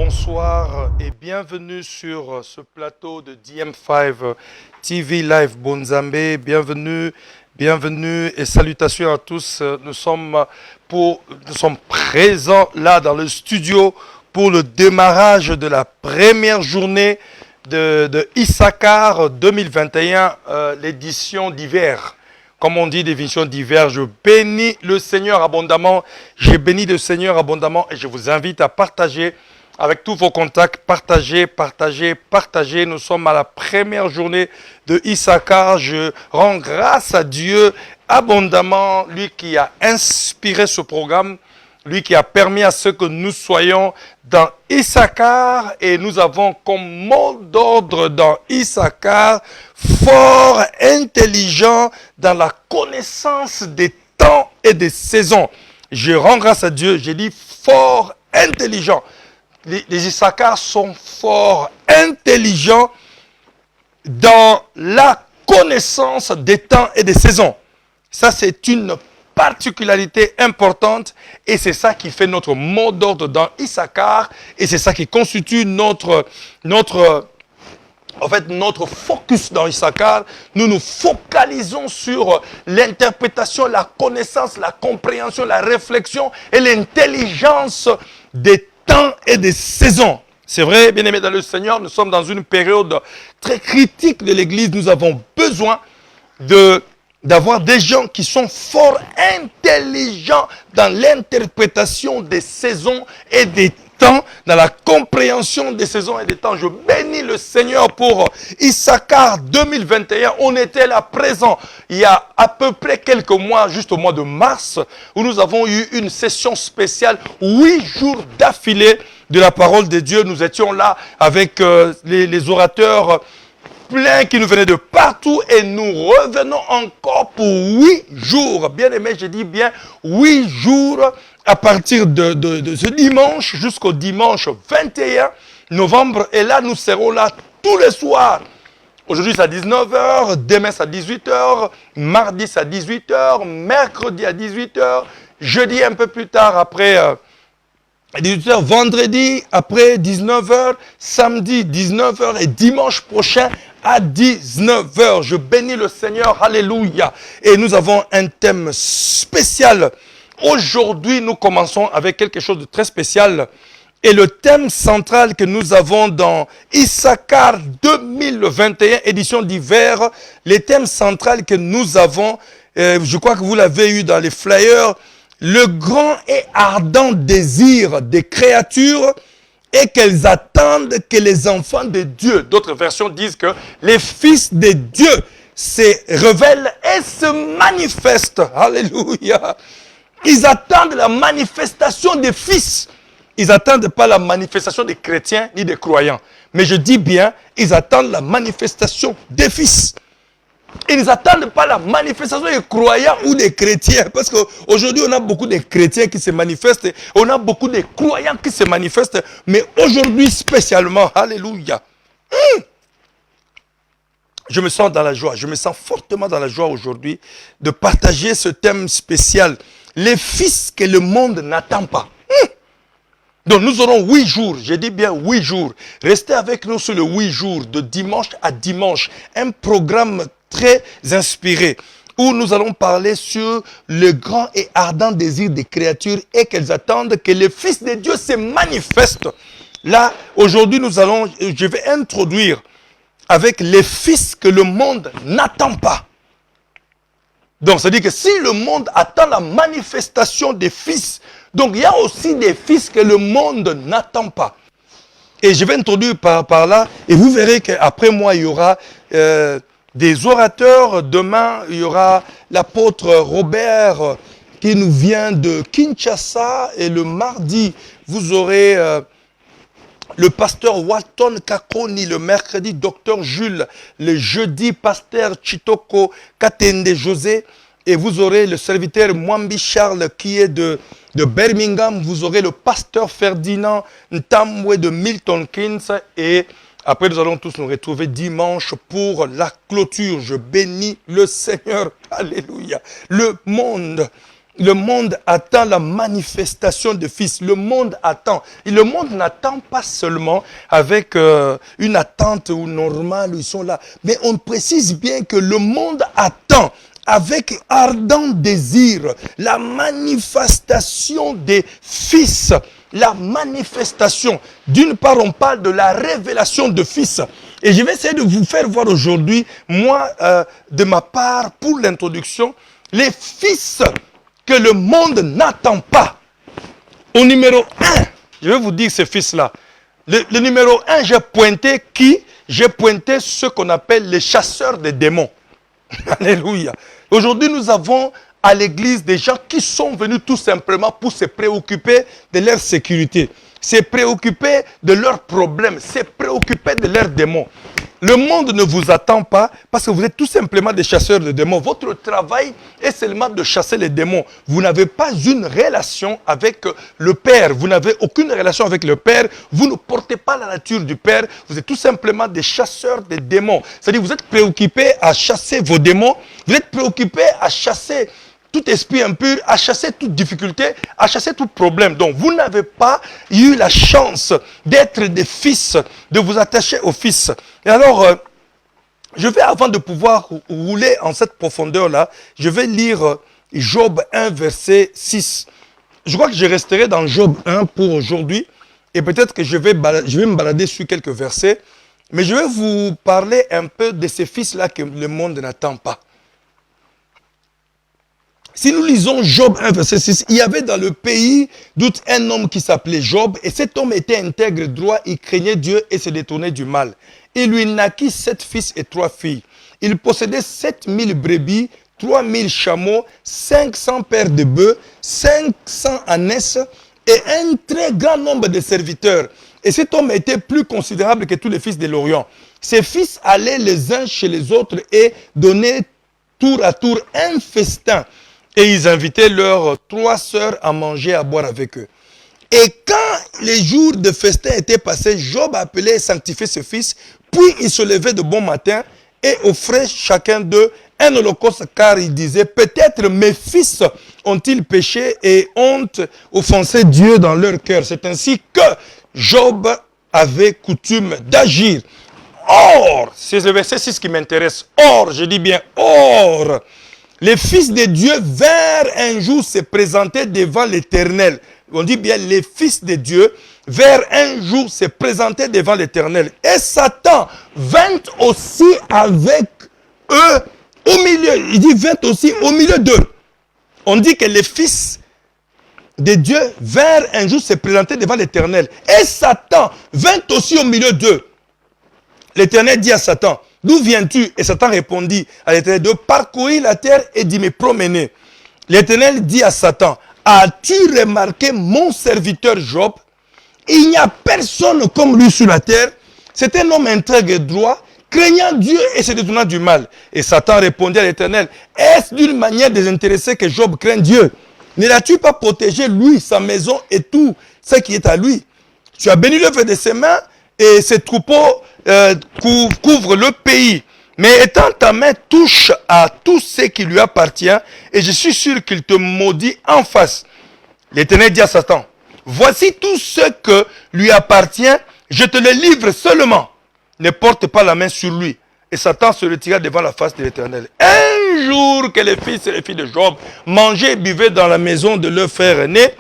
bonsoir et bienvenue sur ce plateau de DM5 TV Live Bonzambé. Bienvenue et salutations à tous. Nous sommes présents là dans le studio pour le démarrage de la première journée de Issachar 2021, l'édition d'hiver. Comme on dit, l'édition d'hiver, je bénis le Seigneur abondamment. J'ai béni le Seigneur abondamment et je vous invite à partager avec tous vos contacts. Partagez. Nous sommes à la première journée de Issachar. Je rends grâce à Dieu abondamment, lui qui a inspiré ce programme, lui qui a permis à ce que nous soyons dans Issachar, et nous avons comme mot d'ordre dans Issachar, fort intelligent dans la connaissance des temps et des saisons. Je rends grâce à Dieu, j'ai dit fort intelligent. Les Issachar sont fort intelligents dans la connaissance des temps et des saisons. Ça, c'est une particularité importante et c'est ça qui fait notre mot d'ordre dans Issachar et c'est ça qui constitue notre focus dans Issachar. Nous nous focalisons sur l'interprétation, la connaissance, la compréhension, la réflexion et l'intelligence des temps et des saisons. C'est vrai, bien-aimés dans le Seigneur, nous sommes dans une période très critique de l'Église. Nous avons besoin d'avoir des gens qui sont fort intelligents dans l'interprétation des saisons et des temps, dans la compréhension des saisons et des temps. Je bénis le Seigneur pour Issachar 2021. On était là présent il y a à peu près quelques mois, juste au mois de mars, où nous avons eu une session spéciale, 8 jours d'affilée de la parole de Dieu. Nous étions là avec les orateurs plein qui nous venaient de partout et nous revenons encore pour 8 jours. Bien aimé, je dis bien 8 jours à partir de ce dimanche jusqu'au dimanche 21 novembre. Et là, nous serons là tous les soirs. Aujourd'hui, c'est à 19h, demain, c'est à 18h, mardi, c'est à 18h, mercredi à 18h, jeudi un peu plus tard après 18h, vendredi après 19h, samedi 19h et dimanche prochain à 19h. Je bénis le Seigneur, alléluia. Et nous avons un thème spécial. Aujourd'hui, nous commençons avec quelque chose de très spécial. Et le thème central que nous avons dans Issachar 2021, édition d'hiver, le thème central que nous avons, je crois que vous l'avez eu dans les flyers, le grand et ardent désir des créatures et qu'elles attendent que les enfants de Dieu. D'autres versions disent que les fils de Dieu se révèlent et se manifestent. Alléluia. Ils attendent la manifestation des fils. Ils n'attendent pas la manifestation des chrétiens ni des croyants. Mais je dis bien, ils attendent la manifestation des fils. Ils n'attendent pas la manifestation des croyants ou des chrétiens. Parce qu'aujourd'hui, on a beaucoup de chrétiens qui se manifestent. On a beaucoup de croyants qui se manifestent. Mais aujourd'hui spécialement, alléluia. Je me sens dans la joie. Je me sens fortement dans la joie aujourd'hui de partager ce thème spécial. Les fils que le monde n'attend pas. Donc nous aurons 8 jours, je dis bien 8 jours. Restez avec nous sur le 8 jours, de dimanche à dimanche. Un programme très inspiré, où nous allons parler sur le grand et ardent désir des créatures et qu'elles attendent que le Fils de Dieu se manifeste. Là, aujourd'hui, je vais introduire avec les fils que le monde n'attend pas. Donc, ça dit que si le monde attend la manifestation des fils, donc il y a aussi des fils que le monde n'attend pas. Et je vais introduire par là, et vous verrez qu'après moi, il y aura des orateurs. Demain, il y aura l'apôtre Robert qui nous vient de Kinshasa. Et le mardi, vous aurez le pasteur Walton Kakoni. Le mercredi, docteur Jules. Le jeudi, pasteur Chitoko Katende José. Et vous aurez le serviteur Mwambi Charles qui est de Birmingham. Vous aurez le pasteur Ferdinand Ntamwe de Milton Keynes. Et après, nous allons tous nous retrouver dimanche pour la clôture. Je bénis le Seigneur. Alléluia. Le monde le monde attend la manifestation du Fils. Le monde attend. Et le monde n'attend pas seulement avec une attente ou normale, où ils sont là. Mais on précise bien que le monde attend avec ardent désir la manifestation des Fils. La manifestation. D'une part, on parle de la révélation de Fils. Et je vais essayer de vous faire voir aujourd'hui, moi, de ma part, pour l'introduction, les fils que le monde n'attend pas. Au numéro 1, je vais vous dire ces fils-là. Le numéro 1, j'ai pointé qui? J'ai pointé ceux qu'on appelle les chasseurs de démons. Alléluia. Aujourd'hui, nous avons à l'église des gens qui sont venus tout simplement pour se préoccuper de leur sécurité, se préoccuper de leurs problèmes, se préoccuper de leurs démons. Le monde ne vous attend pas parce que vous êtes tout simplement des chasseurs de démons. Votre travail est seulement de chasser les démons. Vous n'avez pas une relation avec le Père. Vous n'avez aucune relation avec le Père. Vous ne portez pas la nature du Père. Vous êtes tout simplement des chasseurs de démons. C'est-à-dire vous êtes préoccupés à chasser vos démons. Vous êtes préoccupés à chasser tout esprit impur, à chasser toute difficulté, à chasser tout problème. Donc, vous n'avez pas eu la chance d'être des fils, de vous attacher aux fils. Et alors, je vais, avant de pouvoir rouler en cette profondeur-là, je vais lire Job 1, verset 6. Je crois que je resterai dans Job 1 pour aujourd'hui, et peut-être que je vais me balader sur quelques versets, mais je vais vous parler un peu de ces fils-là que le monde n'attend pas. Si nous lisons Job 1, verset 6, il y avait dans le pays doute un homme qui s'appelait Job, et cet homme était intègre, droit, il craignait Dieu et se détournait du mal. Il lui naquit 7 fils et 3 filles. Il possédait 7000 brebis, 3000 chameaux, 500 paires de bœufs, 500 ânesses et un très grand nombre de serviteurs. Et cet homme était plus considérable que tous les fils de l'Orient. Ses fils allaient les uns chez les autres et donnaient tour à tour un festin. Et ils invitaient leurs 3 sœurs à manger et à boire avec eux. Et quand les jours de festin étaient passés, Job appelait et sanctifiait ses fils, puis il se levait de bon matin et offrait chacun d'eux un holocauste, car il disait, peut-être mes fils ont-ils péché et ont offensé Dieu dans leur cœur. C'est ainsi que Job avait coutume d'agir. Or, c'est le verset 6 qui m'intéresse. Or, je dis bien or, les fils de Dieu vinrent un jour se présenter devant l'Éternel. On dit bien les fils de Dieu vinrent un jour se présenter devant l'Éternel. Et Satan vint aussi avec eux au milieu. Il dit vint aussi au milieu d'eux. On dit que les fils de Dieu vinrent un jour se présenter devant l'Éternel. Et Satan vint aussi au milieu d'eux. L'Éternel dit à Satan, d'où viens-tu? Et Satan répondit à l'Éternel, de parcourir la terre et d'y me promener. L'Éternel dit à Satan, as-tu remarqué mon serviteur Job? Il n'y a personne comme lui sur la terre. C'est un homme intègre et droit, craignant Dieu et se détournant du mal. Et Satan répondit à l'Éternel, est-ce d'une manière désintéressée que Job craint Dieu? Ne l'as-tu pas protégé, lui, sa maison et tout ce qui est à lui? Tu as béni l'œuvre de ses mains et ses troupeaux couvrent le pays. Mais étant ta main touche à tout ce qui lui appartient, et je suis sûr qu'il te maudit en face. L'Éternel dit à Satan, voici tout ce que lui appartient, je te le livre seulement. Ne porte pas la main sur lui. Et Satan se retira devant la face de l'Éternel. Un jour que les fils et les filles de Job mangeaient et buvaient dans la maison de leur frère aîné,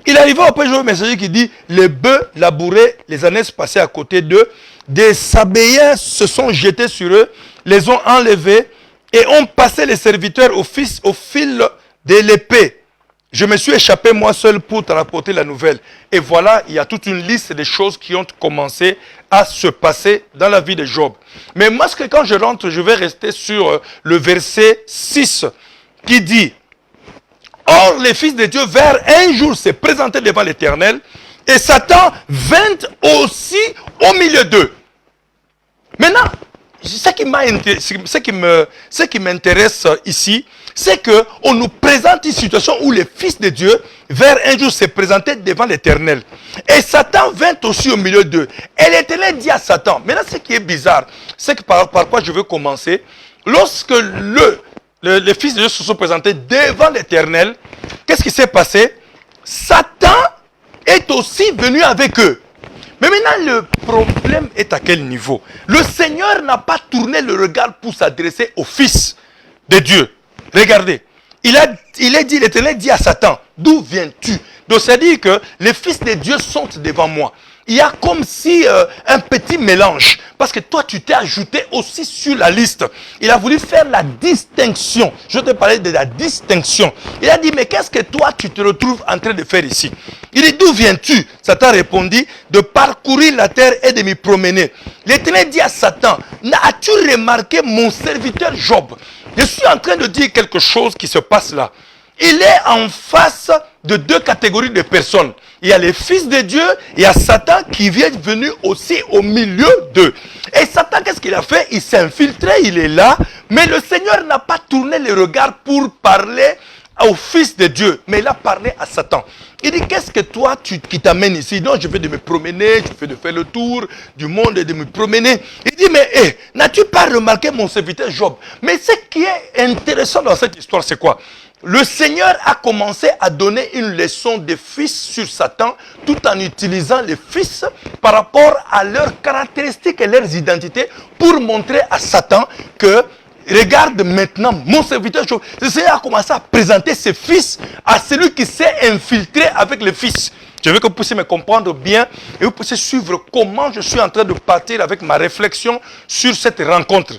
il arriva auprès de Job un messager qui dit, les bœufs labourés, les ânesses passaient à côté d'eux, des Sabéens se sont jetés sur eux, les ont enlevés et ont passé les serviteurs au fil de l'épée. Je me suis échappé moi seul pour te rapporter la nouvelle. Et voilà, il y a toute une liste de choses qui ont commencé à se passer dans la vie de Job. Mais moi, quand je rentre, je vais rester sur le verset 6 qui dit, or les fils de Dieu vinrent un jour se présenter devant l'Éternel et Satan vint aussi au milieu d'eux. Maintenant, ce qui m'intéresse ici, c'est qu'on nous présente une situation où les fils de Dieu vinrent un jour se présenter devant l'Éternel. Et Satan vint aussi au milieu d'eux. Et l'Éternel dit à Satan, maintenant ce qui est bizarre, c'est que par quoi je veux commencer, lorsque les fils de Dieu se sont présentés devant l'Éternel, qu'est-ce qui s'est passé? Satan est aussi venu avec eux. Mais maintenant, le problème est à quel niveau? Le Seigneur n'a pas tourné le regard pour s'adresser au Fils de Dieu. Regardez, l'Éternel dit à Satan, d'où viens-tu? Donc, c'est-à-dire que les fils de Dieu sont devant moi. Il y a comme si un petit mélange. Parce que toi, tu t'es ajouté aussi sur la liste. Il a voulu faire la distinction. Je te parlais de la distinction. Il a dit, mais qu'est-ce que toi, tu te retrouves en train de faire ici? Il dit, d'où viens-tu? Satan répondit, de parcourir la terre et de m'y promener. L'Éternel dit à Satan, as-tu remarqué mon serviteur Job? Je suis en train de dire quelque chose qui se passe là. Il est en face de deux catégories de personnes. Il y a les fils de Dieu, il y a Satan qui vient venu aussi au milieu d'eux. Et Satan, qu'est-ce qu'il a fait? Il s'est infiltré, il est là, mais le Seigneur n'a pas tourné les regards pour parler au fils de Dieu, mais il a parlé à Satan. Il dit, qu'est-ce que toi qui t'amènes ici? Non, je vais de me promener, je fais de faire le tour du monde et de me promener. Il dit, mais n'as-tu pas remarqué mon serviteur Job? Mais ce qui est intéressant dans cette histoire, c'est quoi? Le Seigneur a commencé à donner une leçon de fils sur Satan tout en utilisant les fils par rapport à leurs caractéristiques et leurs identités pour montrer à Satan que regarde maintenant mon serviteur Job. Le Seigneur a commencé à présenter ses fils à celui qui s'est infiltré avec les fils. Je veux que vous puissiez me comprendre bien et vous puissiez suivre comment je suis en train de partir avec ma réflexion sur cette rencontre.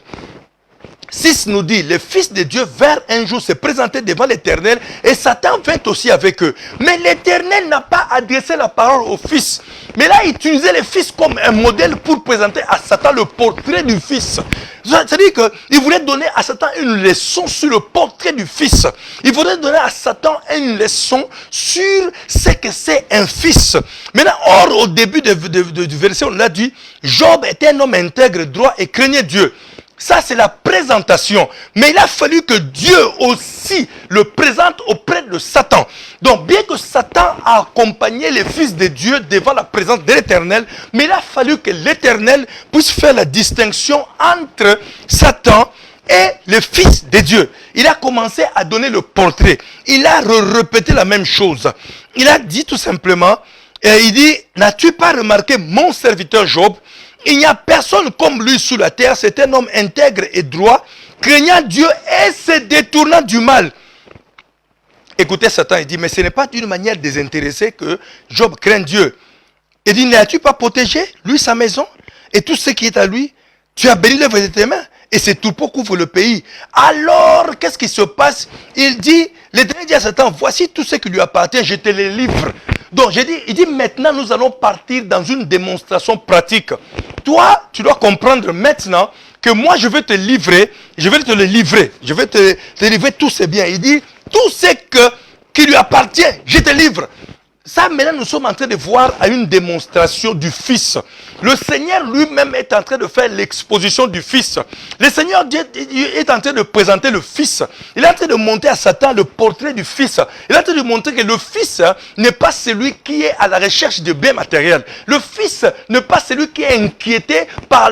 6 nous dit, les fils de Dieu vinrent un jour se présenter devant l'Éternel et Satan vint aussi avec eux. Mais l'Éternel n'a pas adressé la parole aux fils. Mais là, il utilisait les fils comme un modèle pour présenter à Satan le portrait du fils. C'est-à-dire qu'il voulait donner à Satan une leçon sur le portrait du fils. Il voulait donner à Satan une leçon sur ce que c'est un fils. Maintenant, or, au début du verset, on l'a dit, Job était un homme intègre, droit et craignait Dieu. Ça, c'est la présentation. Mais il a fallu que Dieu aussi le présente auprès de Satan. Donc, bien que Satan a accompagné les fils de Dieu devant la présence de l'Éternel, mais il a fallu que l'Éternel puisse faire la distinction entre Satan et les fils de Dieu. Il a commencé à donner le portrait. Il a répété la même chose. Il a dit tout simplement, il dit, n'as-tu pas remarqué mon serviteur Job? Il n'y a personne comme lui sur la terre. C'est un homme intègre et droit, craignant Dieu et se détournant du mal. Écoutez Satan, il dit, mais ce n'est pas d'une manière désintéressée que Job craint Dieu. Il dit, n'as-tu pas protégé, lui, sa maison, et tout ce qui est à lui? Tu as béni l'œuvre de tes mains, et ses troupeaux couvrent le pays. Alors, qu'est-ce qui se passe? Il dit, l'Éternel dit à Satan, voici tout ce qui lui appartient, je te les livre. Donc, il dit, maintenant, nous allons partir dans une démonstration pratique. Toi, tu dois comprendre maintenant que moi, je vais te livrer, je vais te le livrer. Je vais te livrer tous ces biens. Il dit, tout ce qui lui appartient, je te livre. Ça, maintenant, nous sommes en train de voir à une démonstration du Fils. Le Seigneur lui-même est en train de faire l'exposition du Fils. Le Seigneur Dieu est en train de présenter le Fils. Il est en train de montrer à Satan le portrait du Fils. Il est en train de montrer que le Fils n'est pas celui qui est à la recherche de biens matériels. Le Fils n'est pas celui qui est inquiété par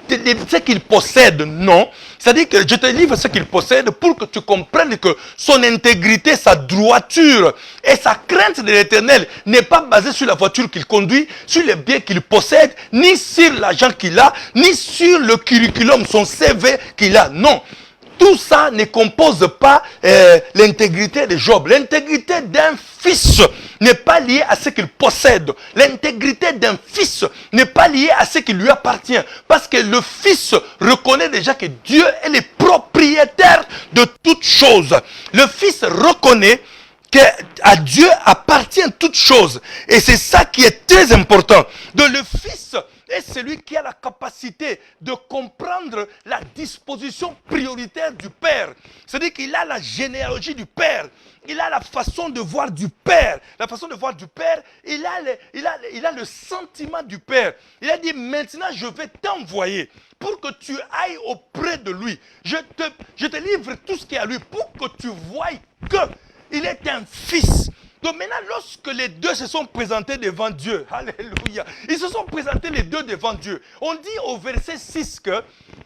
ce qu'il possède, non. C'est-à-dire que je te livre ce qu'il possède pour que tu comprennes que son intégrité, sa droiture et sa crainte de l'Éternel n'est pas basée sur la voiture qu'il conduit, sur les biens qu'il possède, ni sur l'argent qu'il a, ni sur le curriculum, son CV qu'il a. Non. Tout ça ne compose pas l'intégrité de Job. L'intégrité d'un fils n'est pas liée à ce qu'il possède. L'intégrité d'un fils n'est pas liée à ce qui lui appartient. Parce que le fils reconnaît déjà que Dieu est le propriétaire de toutes choses. Le fils reconnaît qu'à Dieu appartient toutes choses. Et c'est ça qui est très important. Donc le fils est celui qui a la capacité de comprendre la disposition prioritaire du Père. C'est-à-dire qu'il a la généalogie du Père. Il a la façon de voir du Père. La façon de voir du Père, il a le sentiment du Père. Il a dit, maintenant je vais t'envoyer pour que tu ailles auprès de lui. Je te livre tout ce qui est à lui pour que tu voies qu'il est un fils. Donc maintenant, lorsque les deux se sont présentés devant Dieu, alléluia, ils se sont présentés les deux devant Dieu. On dit au verset 6 que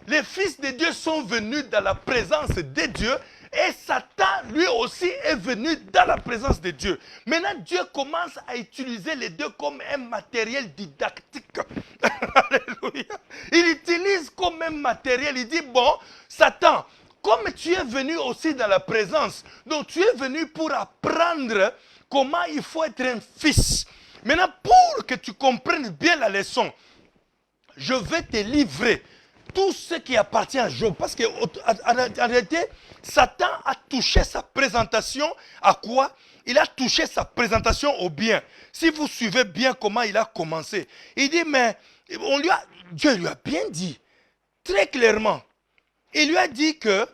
les fils de Dieu sont venus dans la présence de Dieu Et Satan, lui aussi, est venu dans la présence de Dieu. Maintenant, Dieu commence à utiliser les deux comme un matériel didactique. Alléluia. Il utilise comme un matériel. Il dit, bon, Satan, comme tu es venu aussi dans la présence, donc tu es venu pour apprendre comment il faut être un fils. Maintenant, pour que tu comprennes bien la leçon, je vais te livrer tout ce qui appartient à Job. Parce qu'en réalité, Satan a touché sa présentation à quoi? Il a touché sa présentation au bien. Si vous suivez bien comment il a commencé, il dit, mais Dieu lui a bien dit, très clairement, il lui a dit que,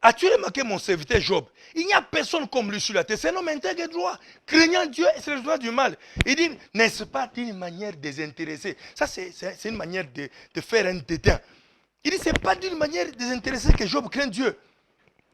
as-tu remarqué mon serviteur Job? Il n'y a personne comme lui sur la terre. C'est un homme intègre et droit, craignant Dieu et se réjouissant du mal. Il dit, n'est-ce pas d'une manière désintéressée? Ça, c'est une manière de faire un dédain. Il dit, ce n'est pas d'une manière désintéressée que Job craint Dieu.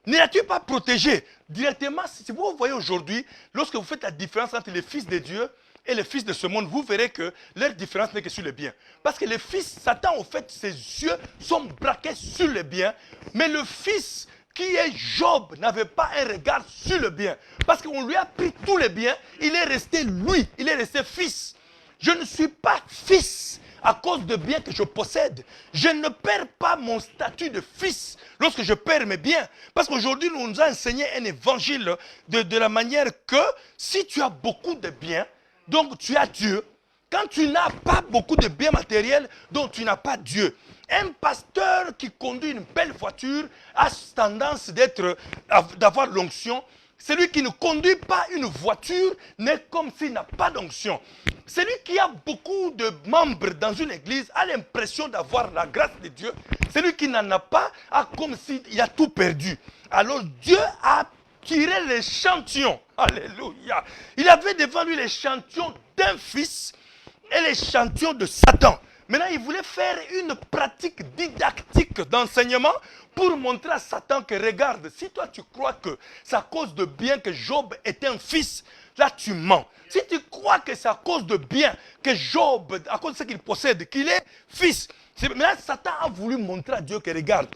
Ne l'as-tu pas protégé directement? Si vous voyez aujourd'hui, lorsque vous faites la différence entre les fils de Dieu et les fils de ce monde, vous verrez que leur différence n'est que sur le bien. Parce que les fils, Satan, en fait, ses yeux sont braqués sur le bien, mais le fils qui est Job n'avait pas un regard sur le bien. Parce qu'on lui a pris tous les biens, il est resté lui, il est resté fils. Je ne suis pas fils à cause de biens que je possède. Je ne perds pas mon statut de fils lorsque je perds mes biens. Parce qu'aujourd'hui, nous nous a enseigné un évangile de la manière que si tu as beaucoup de biens, donc tu as Dieu. Quand tu n'as pas beaucoup de biens matériels, donc tu n'as pas Dieu. Un pasteur qui conduit une belle voiture a tendance d'avoir l'onction. Celui qui ne conduit pas une voiture n'est comme s'il n'a pas d'onction. Celui qui a beaucoup de membres dans une église a l'impression d'avoir la grâce de Dieu. Celui qui n'en a pas a comme s'il a tout perdu. Alors Dieu a tiré l'échantillon. Alléluia. Il avait devant lui l'échantillon d'un fils et l'échantillon de Satan. Maintenant, il voulait faire une pratique didactique d'enseignement pour montrer à Satan que regarde, si toi tu crois que c'est à cause de bien que Job est un fils, là tu mens. Si tu crois que c'est à cause de bien que Job, à cause de ce qu'il possède, qu'il est fils, maintenant Satan a voulu montrer à Dieu que regarde,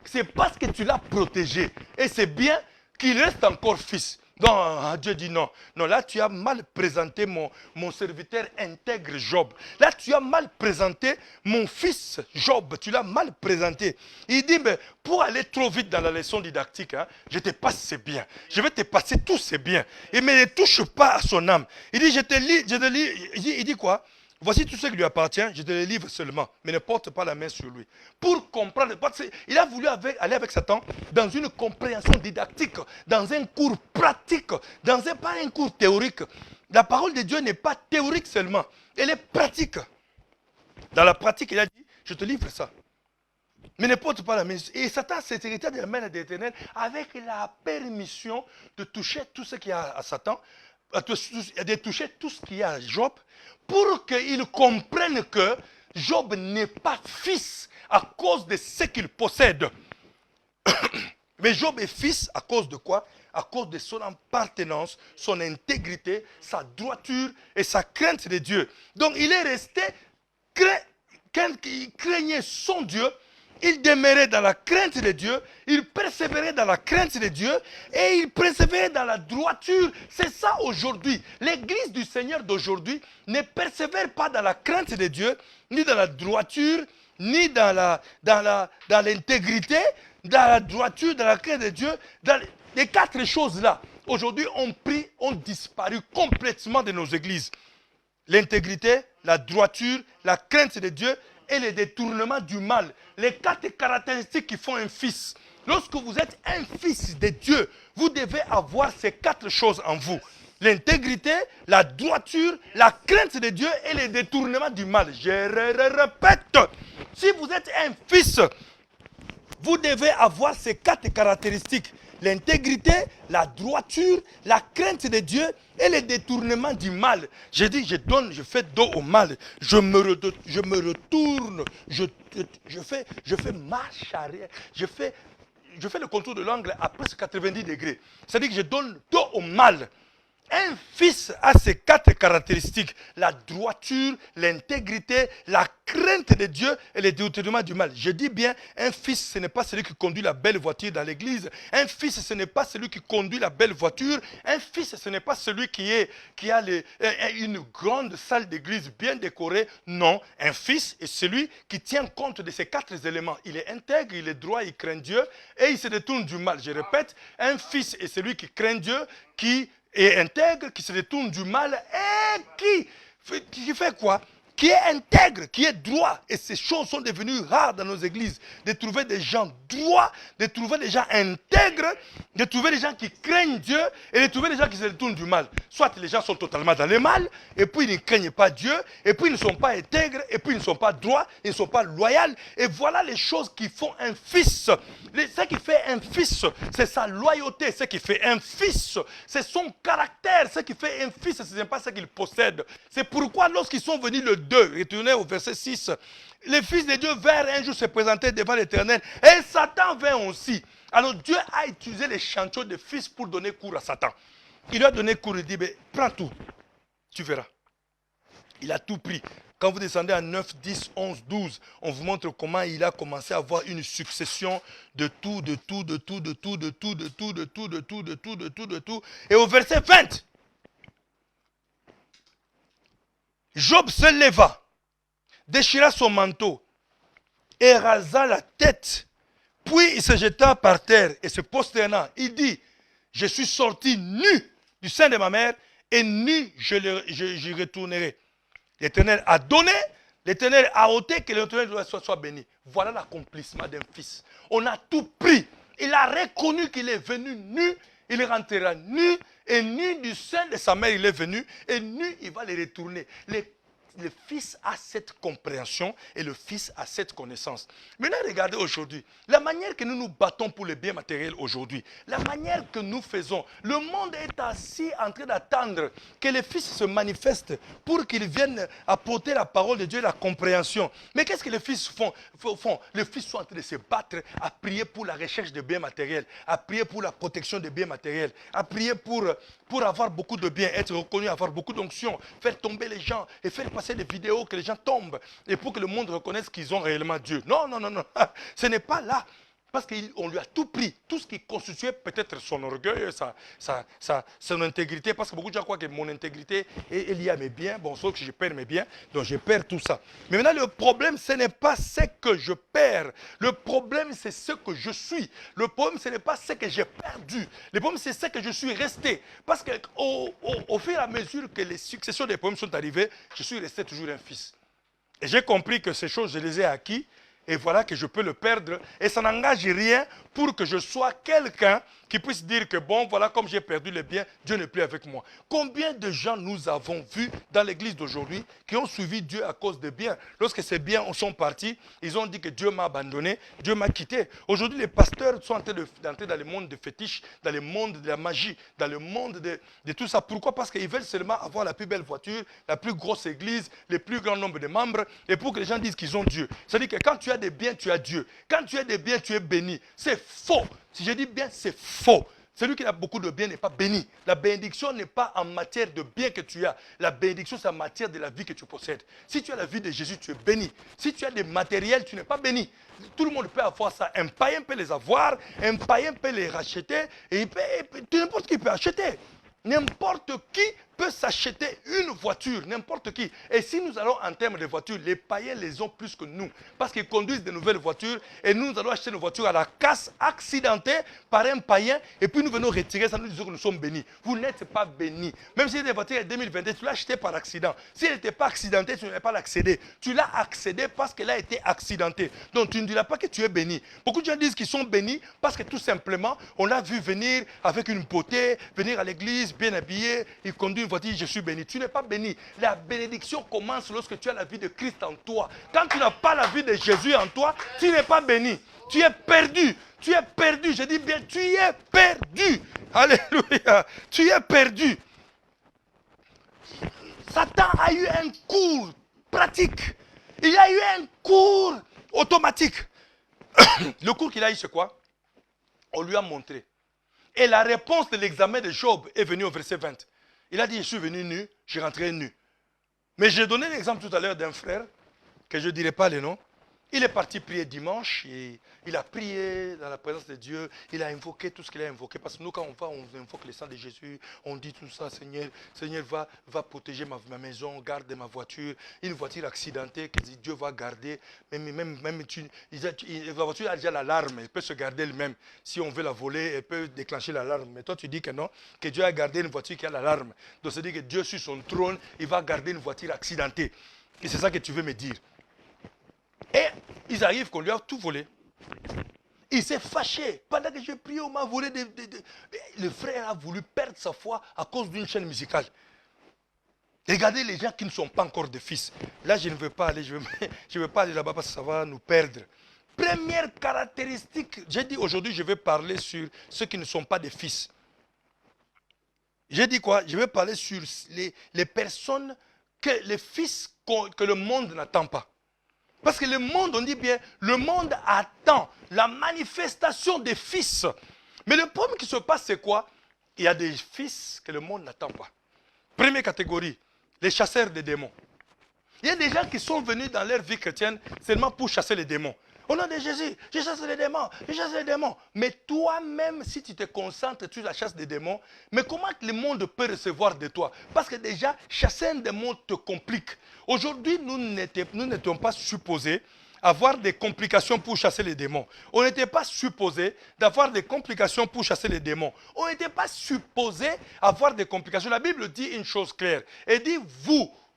c'est parce que tu l'as protégé et c'est bien qu'il reste encore fils. Non, Dieu dit non. Non, là tu as mal présenté mon serviteur intègre Job. Là tu as mal présenté mon fils Job. Tu l'as mal présenté. Il dit, mais pour aller trop vite dans la leçon didactique, hein, je te passe ces biens. Je vais te passer tous ces biens. Et mais ne touche pas à son âme. Il dit, je te lis. Il dit quoi? Voici tout ce qui lui appartient, je te le livre seulement, mais ne porte pas la main sur lui. Pour comprendre, il a voulu aller avec Satan dans une compréhension didactique, dans un cours pratique, pas un cours théorique. La parole de Dieu n'est pas théorique seulement, elle est pratique. Dans la pratique, il a dit, je te livre ça. Mais ne porte pas la main. Et Satan s'est hérité de la main de l'Éternel avec la permission de toucher tout ce qu'il y a à Satan, de toucher tout ce qu'il y a à Job, pour qu'il comprenne que Job n'est pas fils à cause de ce qu'il possède. Mais Job est fils à cause de quoi? À cause de son appartenance, son intégrité, sa droiture et sa crainte de Dieu. Donc il est resté, il craignait son Dieu, il demeurait dans la crainte de Dieu, il persévérait dans la crainte de Dieu et il persévérait dans la droiture. C'est ça aujourd'hui. L'église du Seigneur d'aujourd'hui ne persévère pas dans la crainte de Dieu, ni dans la droiture, ni dans l'intégrité, dans la droiture, dans la crainte de Dieu. Les quatre choses-là, aujourd'hui, ont disparu complètement de nos églises. L'intégrité, la droiture, la crainte de Dieu et le détournement du mal. Les quatre caractéristiques qui font un fils. Lorsque vous êtes un fils de Dieu, vous devez avoir ces quatre choses en vous. L'intégrité, la droiture, la crainte de Dieu et le détournement du mal. Je répète, si vous êtes un fils, vous devez avoir ces quatre caractéristiques. L'intégrité, la droiture, la crainte de Dieu et le détournement du mal. J'ai dit, je fais dos au mal. Je me retourne, je fais marche arrière. Je fais le contour de l'angle à presque 90 degrés. C'est-à-dire que je donne dos au mal. Un fils a ces 4 caractéristiques. La droiture, l'intégrité, la crainte de Dieu et le détournement du mal. Je dis bien, un fils, ce n'est pas celui qui conduit la belle voiture dans l'église. Un fils, ce n'est pas celui qui conduit la belle voiture. Un fils, ce n'est pas celui qui a une grande salle d'église bien décorée. Non, un fils est celui qui tient compte de ces 4 éléments. Il est intègre, il est droit, il craint Dieu et il se détourne du mal. Je répète, un fils est celui qui craint Dieu, qui est intègre, qui se détourne du mal et qui fait quoi? Qui est intègre, qui est droit. Et ces choses sont devenues rares dans nos églises. De trouver des gens droits, de trouver des gens intègres, de trouver des gens qui craignent Dieu et de trouver des gens qui se détournent du mal. Soit les gens sont totalement dans le mal, et puis ils ne craignent pas Dieu, et puis ils ne sont pas intègres, et puis ils ne sont pas droits, ils ne sont pas loyaux. Et voilà les choses qui font un fils. Ce qui fait un fils, c'est sa loyauté. Ce qui fait un fils, c'est son caractère. Ce qui fait un fils, ce n'est pas ce qu'il possède. C'est pourquoi lorsqu'ils sont venus le 2, retournez au verset 6, les fils de Dieu vinrent un jour se présenter devant l'Éternel et Satan vint aussi. Alors Dieu a utilisé l'échantillon de fils pour donner cours à Satan. Il lui a donné cours, il dit, prends tout, tu verras. Il a tout pris. Quand vous descendez à 9, 10, 11, 12, on vous montre comment il a commencé à avoir une succession de tout, de tout, de tout, de tout, de tout, de tout, de tout, de tout, de tout, de tout, de tout. Et au verset 20, Job se leva, déchira son manteau et rasa la tête. Puis il se jeta par terre et se prosternant, il dit, je suis sorti nu du sein de ma mère et nu j'y retournerai. L'Éternel a donné, l'Éternel a ôté, que l'Éternel soit béni. Voilà l'accomplissement d'un fils. On a tout pris. Il a reconnu qu'il est venu nu, il rentrera nu, et nu du sein de sa mère il est venu, et nu il va les retourner. Le fils a cette compréhension et le fils a cette connaissance. Maintenant, regardez aujourd'hui, la manière que nous nous battons pour les biens matériels aujourd'hui, la manière que nous faisons, le monde est assis en train d'attendre que les fils se manifestent pour qu'ils viennent apporter la parole de Dieu et la compréhension. Mais qu'est-ce que les fils font? Les fils sont en train de se battre à prier pour la recherche de biens matériels, à prier pour la protection des biens matériels, à prier pour avoir beaucoup de biens, être reconnu, avoir beaucoup d'onction, faire tomber les gens et faire passer des vidéos que les gens tombent et pour que le monde reconnaisse qu'ils ont réellement Dieu. Non, non, non, non. Ce n'est pas là. Parce qu'on lui a tout pris, tout ce qui constituait peut-être son orgueil, son intégrité, parce que beaucoup de gens croient que mon intégrité est liée à mes biens, bon, sauf que je perds mes biens, donc je perds tout ça. Mais maintenant, le problème, ce n'est pas ce que je perds, le problème, c'est ce que je suis. Le problème, ce n'est pas ce que j'ai perdu, le problème, c'est ce que je suis resté. Parce qu'au fur et à mesure que les successions des problèmes sont arrivées, je suis resté toujours un fils. Et j'ai compris que ces choses, je les ai acquis. Et voilà que je peux le perdre. Et ça n'engage rien pour que je sois quelqu'un qui puisse dire que bon, voilà, comme j'ai perdu les biens, Dieu n'est plus avec moi. Combien de gens nous avons vus dans l'église d'aujourd'hui qui ont suivi Dieu à cause des biens? Lorsque ces biens sont partis, ils ont dit que Dieu m'a abandonné, Dieu m'a quitté. Aujourd'hui, les pasteurs sont en train d'entrer dans le monde des fétiches, dans le monde de la magie, dans le monde de tout ça. Pourquoi? Parce qu'ils veulent seulement avoir la plus belle voiture, la plus grosse église, le plus grand nombre de membres, et pour que les gens disent qu'ils ont Dieu. C'est-à-dire que quand tu as des biens, tu as Dieu. Quand tu as des biens, tu es béni. C'est faux. Si je dis bien, c'est faux. Celui qui a beaucoup de biens n'est pas béni. La bénédiction n'est pas en matière de biens que tu as. La bénédiction, c'est en matière de la vie que tu possèdes. Si tu as la vie de Jésus, tu es béni. Si tu as des matériels, tu n'es pas béni. Tout le monde peut avoir ça. Un païen peut les avoir, un païen peut les racheter, et n'importe qui peut acheter. N'importe qui peut s'acheter une voiture, n'importe qui. Et si nous allons en termes de voitures, les païens les ont plus que nous. Parce qu'ils conduisent de nouvelles voitures et nous allons acheter une voiture à la casse, accidentée par un païen. Et puis nous venons retirer ça, nous disons que nous sommes bénis. Vous n'êtes pas bénis. Même si des voitures en 2022, tu l'as achetée par accident. Si elle n'était pas accidentée, tu n'avais pas l'accéder. Tu l'as accédé parce qu'elle a été accidentée. Donc tu ne diras pas que tu es béni. Beaucoup de gens disent qu'ils sont bénis parce que tout simplement, on l'a vu venir avec une beauté, venir à l'église, bien habillé, il conduit une voiture, je suis béni. Tu n'es pas béni. La bénédiction commence lorsque tu as la vie de Christ en toi. Quand tu n'as pas la vie de Jésus en toi, tu n'es pas béni. Tu es perdu. Tu es perdu. Je dis bien, tu es perdu. Alléluia. Tu es perdu. Satan a eu un cours pratique. Il a eu un cours automatique. Le cours qu'il a eu, c'est quoi? On lui a montré. Et la réponse de l'examen de Job est venue au verset 20. Il a dit, je suis venu nu, je rentrerai nu. Mais j'ai donné l'exemple tout à l'heure d'un frère, que je ne dirai pas le nom. Il est parti prier dimanche, et il a prié dans la présence de Dieu, il a invoqué tout ce qu'il a invoqué, parce que nous quand on va, on invoque le sang de Jésus, on dit tout ça, Seigneur, Seigneur va protéger ma maison, garde ma voiture, une voiture accidentée que Dieu va garder, même la voiture a déjà l'alarme, elle peut se garder elle-même, si on veut la voler, elle peut déclencher l'alarme, mais toi tu dis que non, que Dieu a gardé une voiture qui a l'alarme, donc c'est dire que Dieu sur son trône, il va garder une voiture accidentée, et c'est ça que tu veux me dire. Et ils arrivent qu'on lui a tout volé. Il s'est fâché. Pendant que je priais, on m'a volé Le frère a voulu perdre sa foi à cause d'une chaîne musicale. Regardez les gens qui ne sont pas encore des fils. Là, je ne veux pas aller, je veux pas aller là-bas parce que ça va nous perdre. Première caractéristique, j'ai dit aujourd'hui, je vais parler sur ceux qui ne sont pas des fils. J'ai dit quoi? Je vais parler sur les personnes, les fils que le monde n'attend pas. Parce que le monde, on dit bien, le monde attend la manifestation des fils. Mais le problème qui se passe, c'est quoi? Il y a des fils que le monde n'attend pas. Première catégorie, les chasseurs de démons. Il y a des gens qui sont venus dans leur vie chrétienne seulement pour chasser les démons. Au nom de Jésus, je chasse les démons, je chasse les démons. Mais toi-même, si tu te concentres sur la chasse des démons, mais comment le monde peut recevoir de toi? Parce que déjà, chasser un démon te complique. Aujourd'hui, nous n'étions pas supposés avoir des complications pour chasser les démons. On n'était pas supposé d'avoir des complications pour chasser les démons. On n'était pas supposé avoir des complications. La Bible dit une chose claire. Elle dit,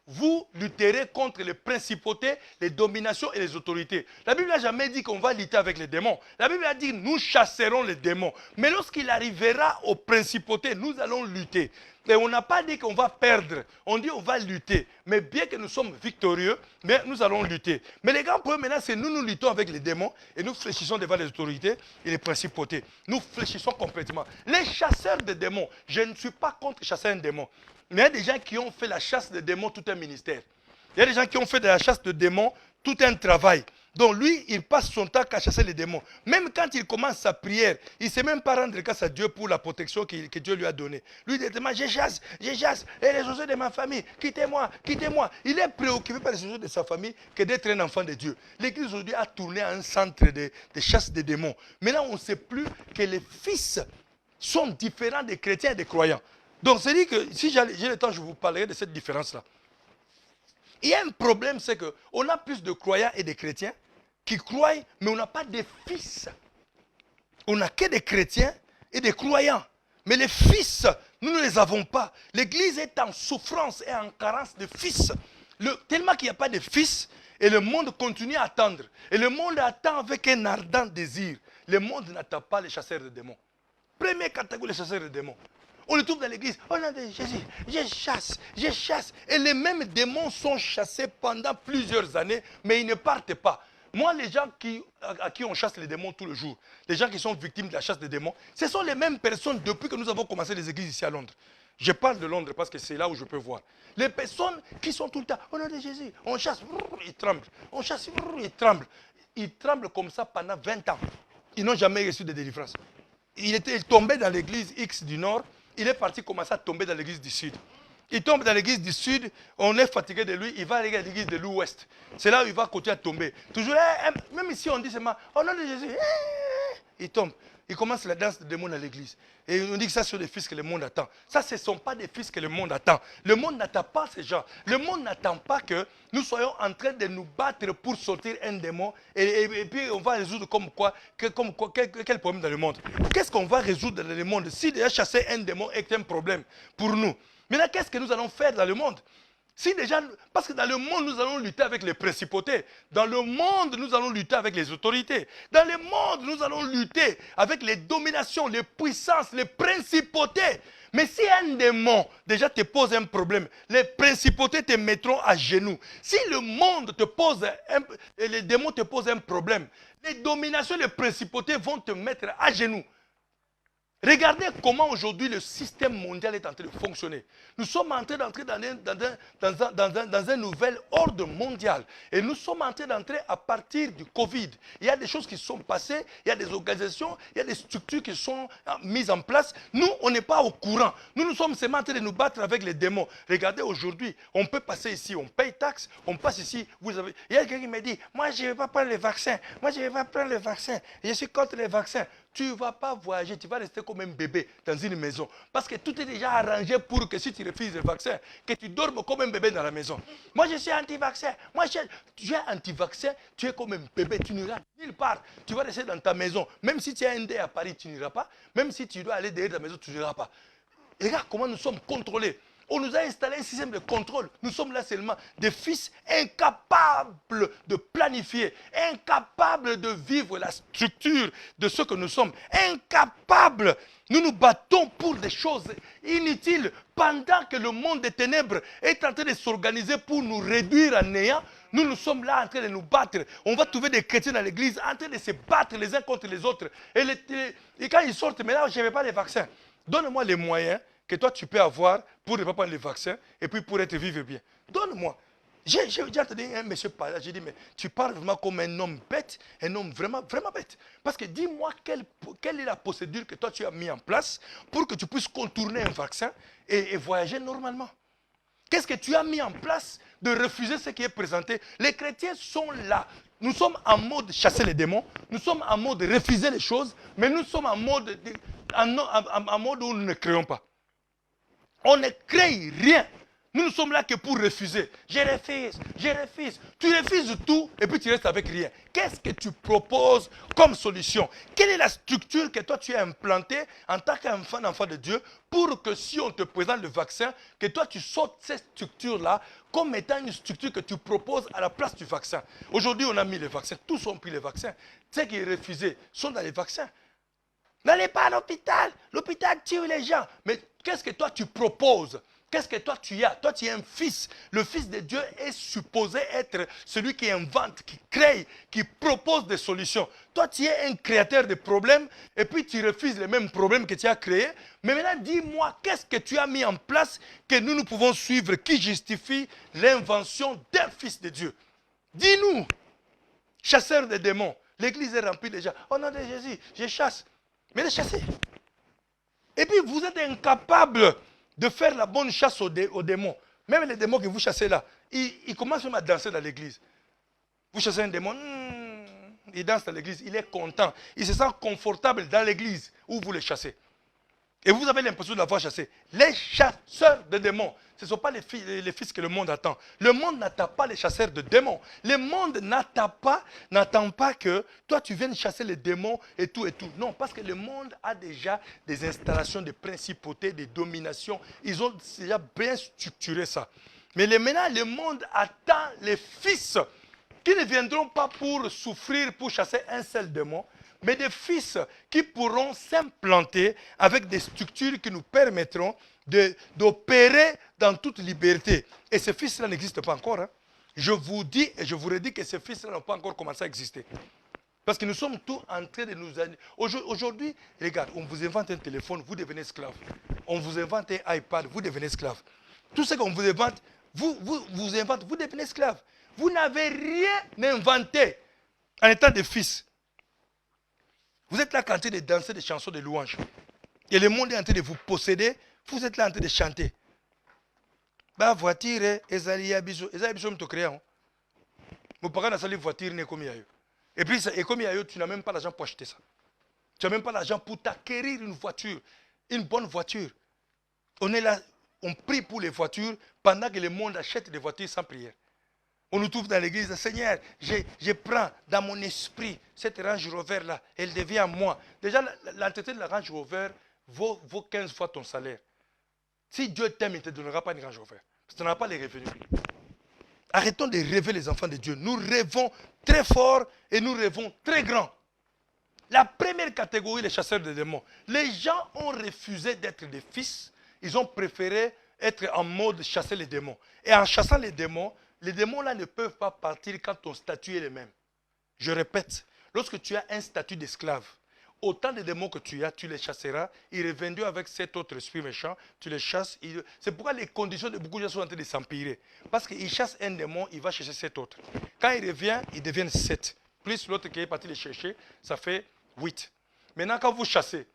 vous lutterez contre les principautés, les dominations et les autorités. La Bible n'a jamais dit qu'on va lutter avec les démons. La Bible a dit nous chasserons les démons. Mais lorsqu'il arrivera aux principautés, nous allons lutter. Et on n'a pas dit qu'on va perdre. On dit on va lutter. Mais bien que nous sommes victorieux, mais nous allons lutter. Mais les grands problèmes maintenant, c'est nous luttons avec les démons et nous fléchissons devant les autorités et les principautés. Nous fléchissons complètement. Les chasseurs de démons, je ne suis pas contre chasser un démon. Mais il y a des gens qui ont fait la chasse des démons tout un ministère. Il y a des gens qui ont fait de la chasse de démons tout un travail. Donc lui, il passe son temps à chasser les démons. Même quand il commence sa prière, il ne sait même pas rendre grâce à Dieu pour la protection que Dieu lui a donnée. Lui, il dit, je chasse, et les oiseaux de ma famille, quittez-moi, quittez-moi. Il est préoccupé par les oiseaux de sa famille que d'être un enfant de Dieu. L'Église aujourd'hui a tourné à un centre de chasse des démons. Maintenant, on ne sait plus que les fils sont différents des chrétiens et des croyants. Donc, c'est dit que si j'ai le temps, je vous parlerai de cette différence-là. Il y a un problème, c'est qu'on a plus de croyants et de chrétiens qui croient, mais on n'a pas de fils. On n'a que des chrétiens et des croyants. Mais les fils, nous ne les avons pas. L'Église est en souffrance et en carence de fils. Tellement qu'il n'y a pas de fils, et le monde continue à attendre. Et le monde attend avec un ardent désir. Le monde n'attend pas les chasseurs de démons. Première catégorie, les chasseurs de démons. On le trouve dans l'église. Oh non, Jésus, je chasse, je chasse. Et les mêmes démons sont chassés pendant plusieurs années, mais ils ne partent pas. Moi, les gens à qui on chasse les démons tous les jours, les gens qui sont victimes de la chasse des démons, ce sont les mêmes personnes depuis que nous avons commencé les églises ici à Londres. Je parle de Londres parce que c'est là où je peux voir. Les personnes qui sont tout le temps, oh non, Jésus, on chasse, ils tremblent. On chasse, ils tremblent. Ils tremblent comme ça pendant 20 ans. Ils n'ont jamais reçu de délivrance. Il tombait dans l'église X du Nord. Il est parti commencer à tomber dans l'église du Sud. Il tombe dans l'église du Sud, on est fatigué de lui, il va aller à l'église de l'Ouest. C'est là où il va continuer à tomber. Toujours, même ici on dit seulement, oh non de Jésus, il tombe. Il commence la danse des démons dans l'église. Et on dit que ça, ce sont des fils que le monde attend. Ça, ce ne sont pas des fils que le monde attend. Le monde n'attend pas ces gens. Le monde n'attend pas que nous soyons en train de nous battre pour sortir un démon. Et puis, on va résoudre quel problème dans le monde. Qu'est-ce qu'on va résoudre dans le monde? Si déjà chasser un démon est un problème pour nous. Maintenant, qu'est-ce que nous allons faire dans le monde? Si déjà, parce que dans le monde, nous allons lutter avec les principautés. Dans le monde, nous allons lutter avec les autorités. Dans le monde, nous allons lutter avec les dominations, les puissances, les principautés. Mais si un démon déjà te pose un problème, les principautés te mettront à genoux. Si le monde te pose, les démons te posent un problème, les dominations, les principautés vont te mettre à genoux. Regardez comment aujourd'hui le système mondial est en train de fonctionner. Nous sommes en train d'entrer dans un nouvel ordre mondial. Et nous sommes en train d'entrer à partir du Covid. Il y a des choses qui sont passées, il y a des organisations, il y a des structures qui sont mises en place. Nous, on n'est pas au courant. Nous sommes seulement en train de nous battre avec les démons. Regardez aujourd'hui, on peut passer ici, on paye taxe, on passe ici. Il y a quelqu'un qui me dit, moi je ne vais pas prendre le vaccin. Moi je ne vais pas prendre le vaccin. Je suis contre les vaccins. Tu ne vas pas voyager, tu vas rester comme un bébé dans une maison. Parce que tout est déjà arrangé pour que si tu refuses le vaccin, que tu dormes comme un bébé dans la maison. Moi, je suis anti-vaccin. Tu es anti-vaccin, tu es comme un bébé, tu n'iras nulle part. Tu vas rester dans ta maison. Même si tu as un dé à Paris, tu n'iras pas. Même si tu dois aller derrière ta maison, tu n'iras pas. Regarde comment nous sommes contrôlés. On nous a installé un système de contrôle. Nous sommes là seulement des fils incapables de planifier, incapables de vivre la structure de ce que nous sommes, incapables. Nous nous battons pour des choses inutiles pendant que le monde des ténèbres est en train de s'organiser pour nous réduire à néant. Nous sommes là en train de nous battre. On va trouver des chrétiens dans l'église en train de se battre les uns contre les autres. Et quand ils sortent, mais là, je ne veux pas les vaccins. Donne-moi les moyens que toi tu peux avoir pour ne pas prendre les vaccins et puis pour être vivre bien. Donne-moi. J'ai déjà entendu un monsieur parler, j'ai dit, mais tu parles vraiment comme un homme bête, un homme vraiment, vraiment bête. Parce que dis-moi quelle est la procédure que toi tu as mis en place pour que tu puisses contourner un vaccin et voyager normalement. Qu'est-ce que tu as mis en place de refuser ce qui est présenté? Les chrétiens sont là. Nous sommes en mode chasser les démons, nous sommes en mode refuser les choses, mais nous sommes en mode où nous ne créons pas. On ne crée rien. Nous ne sommes là que pour refuser. Je refuse, je refuse. Tu refuses tout et puis tu restes avec rien. Qu'est-ce que tu proposes comme solution? Quelle est la structure que toi tu as implantée en tant qu'enfant de Dieu pour que si on te présente le vaccin, que toi tu sortes cette structure-là comme étant une structure que tu proposes à la place du vaccin. Aujourd'hui on a mis les vaccins, tous ont pris les vaccins. Ceux qui refusent sont dans les vaccins. N'allez pas à l'hôpital. L'hôpital tue les gens. Mais qu'est-ce que toi tu proposes? Qu'est-ce que toi tu as? Toi tu es un fils. Le fils de Dieu est supposé être celui qui invente, qui crée, qui propose des solutions. Toi tu es un créateur de problèmes et puis tu refuses les mêmes problèmes que tu as créés. Mais maintenant dis-moi, qu'est-ce que tu as mis en place que nous pouvons suivre qui justifie l'invention d'un fils de Dieu? Dis-nous, chasseur de démons. L'église est remplie déjà. Au nom de Jésus, je chasse. Mais les chasser. Et puis vous êtes incapable de faire la bonne chasse aux démons. Même les démons que vous chassez là, ils commencent même à danser dans l'église. Vous chassez un démon, il danse dans l'église, il est content. Il se sent confortable dans l'église où vous le chassez. Et vous avez l'impression de l'avoir chassé. Les chasseurs de démons, ce ne sont pas les fils que le monde attend. Le monde n'attend pas les chasseurs de démons. Le monde n'attend pas que toi tu viennes chasser les démons et tout et tout. Non, parce que le monde a déjà des installations de principauté, de domination. Ils ont déjà bien structuré ça. Mais maintenant, le monde attend les fils qui ne viendront pas pour souffrir, pour chasser un seul démon, mais des fils qui pourront s'implanter avec des structures qui nous permettront d'opérer dans toute liberté. Et ces fils-là n'existent pas encore. Hein. Je vous dis et je vous redis que ces fils-là n'ont pas encore commencé à exister. Parce que nous sommes tous en train de nous... Aujourd'hui, regarde, on vous invente un téléphone, vous devenez esclave. On vous invente un iPad, vous devenez esclave. Tout ce qu'on vous invente, vous devenez esclave. Vous n'avez rien inventé en étant des fils. Vous êtes là en train de danser des chansons de louanges. Et le monde est en train de vous posséder. Vous êtes là en train de chanter. Bah voiture, ezali ya biso mto créant. Mon parent n'a sali voiture n'est comme yayo. Et puis et comme yayo, tu n'as même pas l'argent pour acheter ça. Tu n'as même pas l'argent pour t'acquérir une voiture, une bonne voiture. On est là, on prie pour les voitures pendant que le monde achète des voitures sans prière. On nous trouve dans l'église, Seigneur, je prends dans mon esprit cette Range Rover là, elle devient à moi. Déjà, l'entretien de la Range Rover vaut 15 fois ton salaire. Si Dieu t'aime, il ne te donnera pas une Range Rover. Parce que tu n'auras pas les revenus. Arrêtons de rêver les enfants de Dieu. Nous rêvons très fort et nous rêvons très grand. La première catégorie, les chasseurs de démons. Les gens ont refusé d'être des fils. Ils ont préféré être en mode chasser les démons. Et en chassant les démons là ne peuvent pas partir quand ton statut est le même. Je répète, lorsque tu as un statut d'esclave, autant de démons que tu as, tu les chasseras. Il reviendra avec cet autre esprit méchant, tu les chasses. C'est pourquoi les conditions de beaucoup de gens sont en train de s'empirer. Parce qu'il chasse un démon, il va chercher cet autre. Quand il revient, ils deviennent 7. Plus l'autre qui est parti les chercher, ça fait 8. Maintenant, quand vous chassez,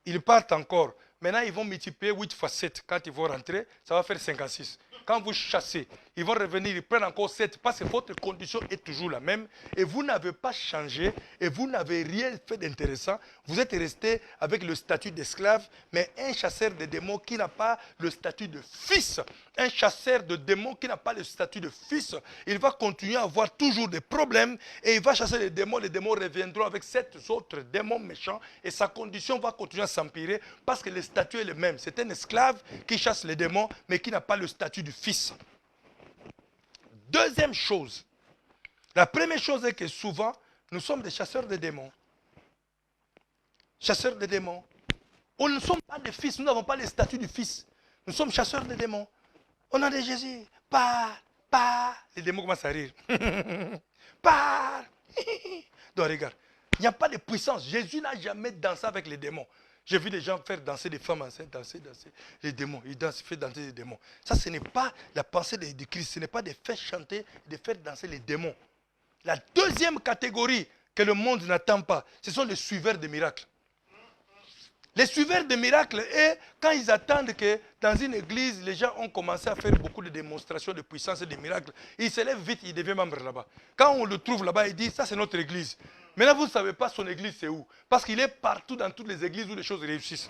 ils partent encore. Maintenant, ils vont multiplier 8 fois 7. Quand ils vont rentrer, ça va faire 56. Quand vous chassez, ils vont revenir, ils prennent encore 7 parce que votre condition est toujours la même et vous n'avez pas changé et vous n'avez rien fait d'intéressant. Vous êtes resté avec le statut d'esclave, mais un chasseur de démons qui n'a pas le statut de fils, un chasseur de démons qui n'a pas le statut de fils, il va continuer à avoir toujours des problèmes et il va chasser les démons reviendront avec 7 autres démons méchants et sa condition va continuer à s'empirer parce que le statut est le même. C'est un esclave qui chasse les démons mais qui n'a pas le statut du fils. Deuxième chose, la première chose est que souvent, nous sommes des chasseurs de démons. Chasseurs de démons. On ne sommes pas des fils, nous n'avons pas le statut du fils. Nous sommes chasseurs de démons. On a des Jésus. Pars. Les démons commencent à rire. Pars. Donc regarde, il n'y a pas de puissance. Jésus n'a jamais dansé avec les démons. J'ai vu des gens faire danser des femmes enceintes, danser les démons. Ils dansent, font danser les démons. Ça, ce n'est pas la pensée de Christ. Ce n'est pas de faire chanter, de faire danser les démons. La deuxième catégorie que le monde n'attend pas, ce sont les suiveurs de miracles. Les suiveurs de miracles, et quand ils attendent que dans une église, les gens ont commencé à faire beaucoup de démonstrations de puissance et de miracles, ils se lèvent vite, ils deviennent membres là-bas. Quand on le trouve là-bas, il dit, ça c'est notre église. Maintenant, vous ne savez pas son église c'est où. Parce qu'il est partout dans toutes les églises où les choses réussissent.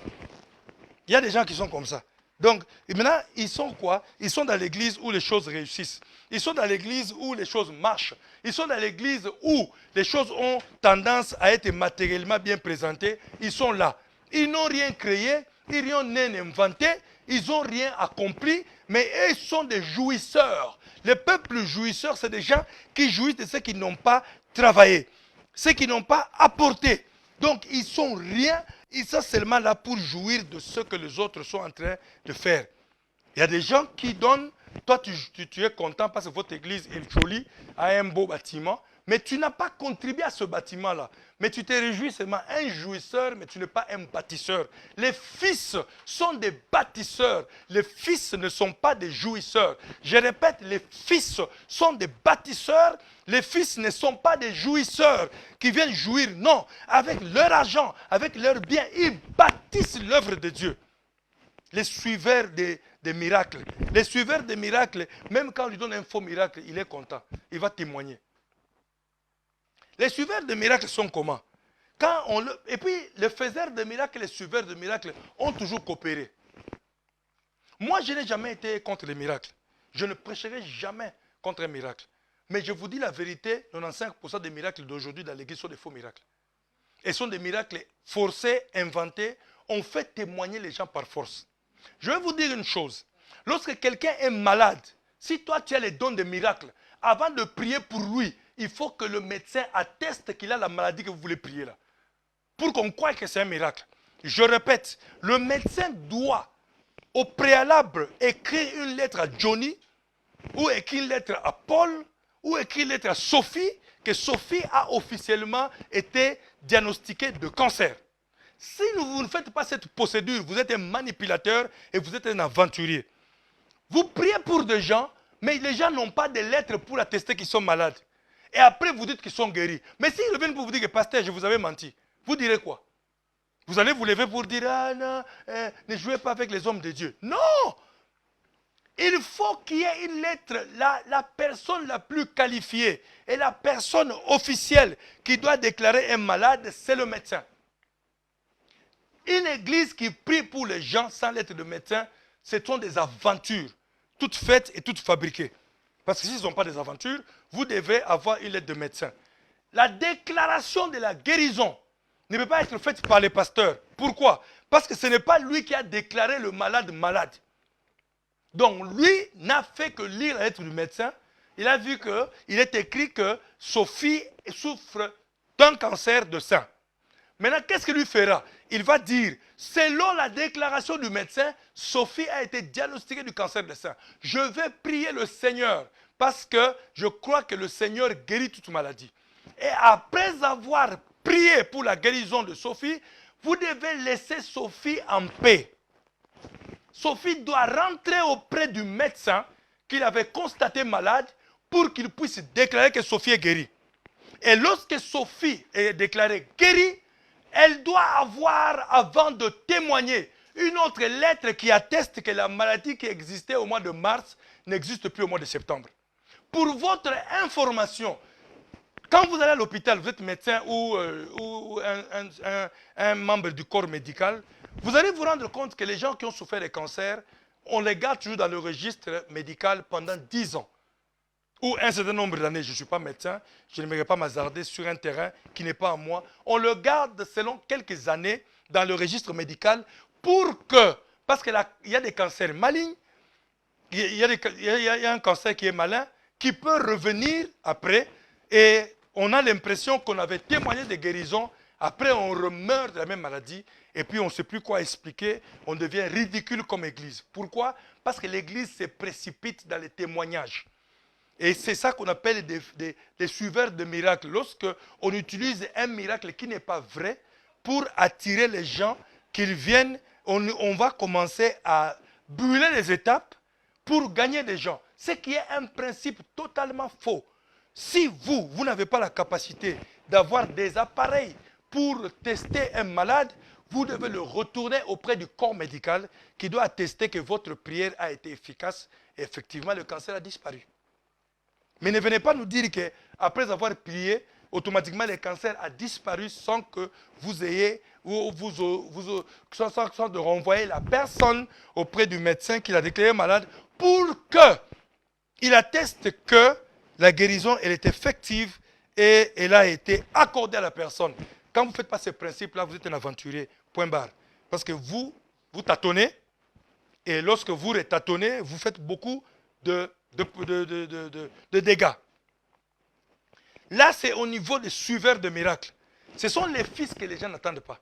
Il y a des gens qui sont comme ça. Donc, et maintenant, ils sont quoi? Ils sont dans l'église où les choses réussissent. Ils sont dans l'église où les choses marchent. Ils sont dans l'église où les choses ont tendance à être matériellement bien présentées. Ils sont là. Ils n'ont rien créé, ils n'ont rien inventé, ils n'ont rien accompli, mais ils sont des jouisseurs. Le peuple jouisseur, c'est des gens qui jouissent de ce qu'ils n'ont pas travaillé, ce qu'ils n'ont pas apporté. Donc, ils sont rien, ils sont seulement là pour jouir de ce que les autres sont en train de faire. Il y a des gens qui donnent, toi tu es content parce que votre église est jolie, a un beau bâtiment, mais tu n'as pas contribué à ce bâtiment-là. Mais tu te réjouis seulement un jouisseur, mais tu n'es pas un bâtisseur. Les fils sont des bâtisseurs. Les fils ne sont pas des jouisseurs. Je répète, les fils sont des bâtisseurs. Les fils ne sont pas des jouisseurs qui viennent jouir. Non, avec leur argent, avec leurs biens, ils bâtissent l'œuvre de Dieu. Les suiveurs des miracles. Les suiveurs des miracles, même quand on lui donne un faux miracle, il est content. Il va témoigner. Les suiveurs de miracles sont comment? Et puis, les faiseurs de miracles et les suiveurs de miracles ont toujours coopéré. Moi, je n'ai jamais été contre les miracles. Je ne prêcherai jamais contre un miracle. Mais je vous dis la vérité, 95% des miracles d'aujourd'hui dans l'église sont des faux miracles. Et sont des miracles forcés, inventés. On fait témoigner les gens par force. Je vais vous dire une chose. Lorsque quelqu'un est malade, si toi tu as les dons de miracles, avant de prier pour lui, il faut que le médecin atteste qu'il a la maladie que vous voulez prier là. Pour qu'on croie que c'est un miracle. Je répète, le médecin doit au préalable écrire une lettre à Johnny, ou écrire une lettre à Paul, ou écrire une lettre à Sophie, que Sophie a officiellement été diagnostiquée de cancer. Si vous ne faites pas cette procédure, vous êtes un manipulateur et vous êtes un aventurier. Vous priez pour des gens, mais les gens n'ont pas de lettres pour attester qu'ils sont malades. Et après, vous dites qu'ils sont guéris. Mais s'ils reviennent pour vous dire que pasteur, je vous avais menti, vous direz quoi? Vous allez vous lever pour dire, ah non, ne jouez pas avec les hommes de Dieu. Non! Il faut qu'il y ait une lettre, la personne la plus qualifiée et la personne officielle qui doit déclarer un malade, c'est le médecin. Une église qui prie pour les gens sans lettre de médecin, ce sont des aventures, toutes faites et toutes fabriquées. Parce que s'ils n'ont pas des aventures, vous devez avoir une lettre de médecin. La déclaration de la guérison ne peut pas être faite par les pasteurs. Pourquoi? Parce que ce n'est pas lui qui a déclaré le malade malade. Donc lui n'a fait que lire la lettre du médecin. Il a vu qu'il est écrit que Sophie souffre d'un cancer de sein. Maintenant, qu'est-ce qu'il lui fera? Il va dire, selon la déclaration du médecin, Sophie a été diagnostiquée du cancer de sein. Je vais prier le Seigneur parce que je crois que le Seigneur guérit toute maladie. Et après avoir prier pour la guérison de Sophie, vous devez laisser Sophie en paix. Sophie doit rentrer auprès du médecin qu'il avait constaté malade pour qu'il puisse déclarer que Sophie est guérie. Et lorsque Sophie est déclarée guérie, elle doit avoir, avant de témoigner, une autre lettre qui atteste que la maladie qui existait au mois de mars n'existe plus au mois de septembre. Pour votre information, quand vous allez à l'hôpital, vous êtes médecin ou un membre du corps médical, vous allez vous rendre compte que les gens qui ont souffert de cancer, on les garde toujours dans le registre médical pendant 10 ans. Ou un certain nombre d'années, je ne suis pas médecin, je n'aimerais pas m'hazarder sur un terrain qui n'est pas à moi. On le garde selon quelques années dans le registre médical pour que, parce qu'il y a des cancers malignes, il y a un cancer qui est malin, qui peut revenir après, et on a l'impression qu'on avait témoigné de guérison, après on remeurt de la même maladie, et puis on ne sait plus quoi expliquer, on devient ridicule comme église. Pourquoi? Parce que l'église se précipite dans les témoignages. Et c'est ça qu'on appelle des suiveurs de miracles. Lorsque on utilise un miracle qui n'est pas vrai pour attirer les gens qu'ils viennent, on va commencer à brûler les étapes pour gagner des gens. Ce qui est un principe totalement faux. Si vous n'avez pas la capacité d'avoir des appareils pour tester un malade, vous devez le retourner auprès du corps médical qui doit attester que votre prière a été efficace et effectivement le cancer a disparu. Mais ne venez pas nous dire qu'après avoir prié, automatiquement le cancer a disparu sans que vous ayez, sans de renvoyer la personne auprès du médecin qui l'a déclaré malade pour qu'il atteste que la guérison elle est effective et elle a été accordée à la personne. Quand vous ne faites pas ces principes-là, vous êtes un aventurier, point barre. Parce que vous tâtonnez et lorsque vous tâtonnez, vous faites beaucoup de dégâts. Là, c'est au niveau des suiveurs de miracles. Ce sont les fils que les gens n'attendent pas.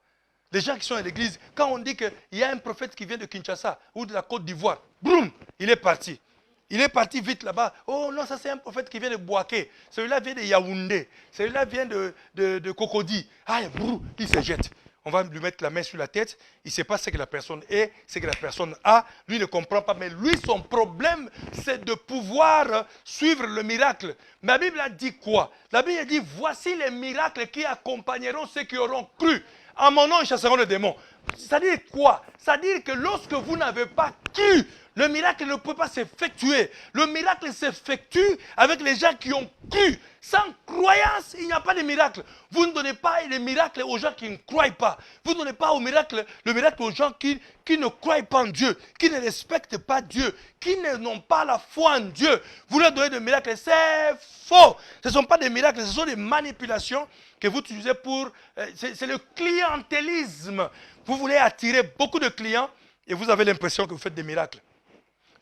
Les gens qui sont à l'église, quand on dit qu'il y a un prophète qui vient de Kinshasa ou de la Côte d'Ivoire, boum, il est parti. Il est parti vite là-bas. Oh non, ça c'est un prophète qui vient de Bouaké. Celui-là vient de Yaoundé. Celui-là vient de Cocody. Ah, brou, il se jette. On va lui mettre la main sur la tête. Il ne sait pas ce que la personne est, ce que la personne a. Lui ne comprend pas. Mais lui, son problème, c'est de pouvoir suivre le miracle. Mais la Bible a dit quoi? La Bible a dit, voici les miracles qui accompagneront ceux qui auront cru. En mon nom, ils chasseront les démons. C'est-à-dire quoi? C'est-à-dire que lorsque vous n'avez pas cru, le miracle ne peut pas s'effectuer. Le miracle s'effectue avec les gens qui ont cru. Sans croyance, il n'y a pas de miracle. Vous ne donnez pas le miracle aux gens qui ne croient pas. Vous ne donnez pas le miracle aux gens qui ne croient pas en Dieu, qui ne respectent pas Dieu, qui n'ont pas la foi en Dieu. Vous leur donnez des miracles, c'est faux. Ce ne sont pas des miracles, ce sont des manipulations que vous utilisez pour... c'est le clientélisme. Vous voulez attirer beaucoup de clients et vous avez l'impression que vous faites des miracles.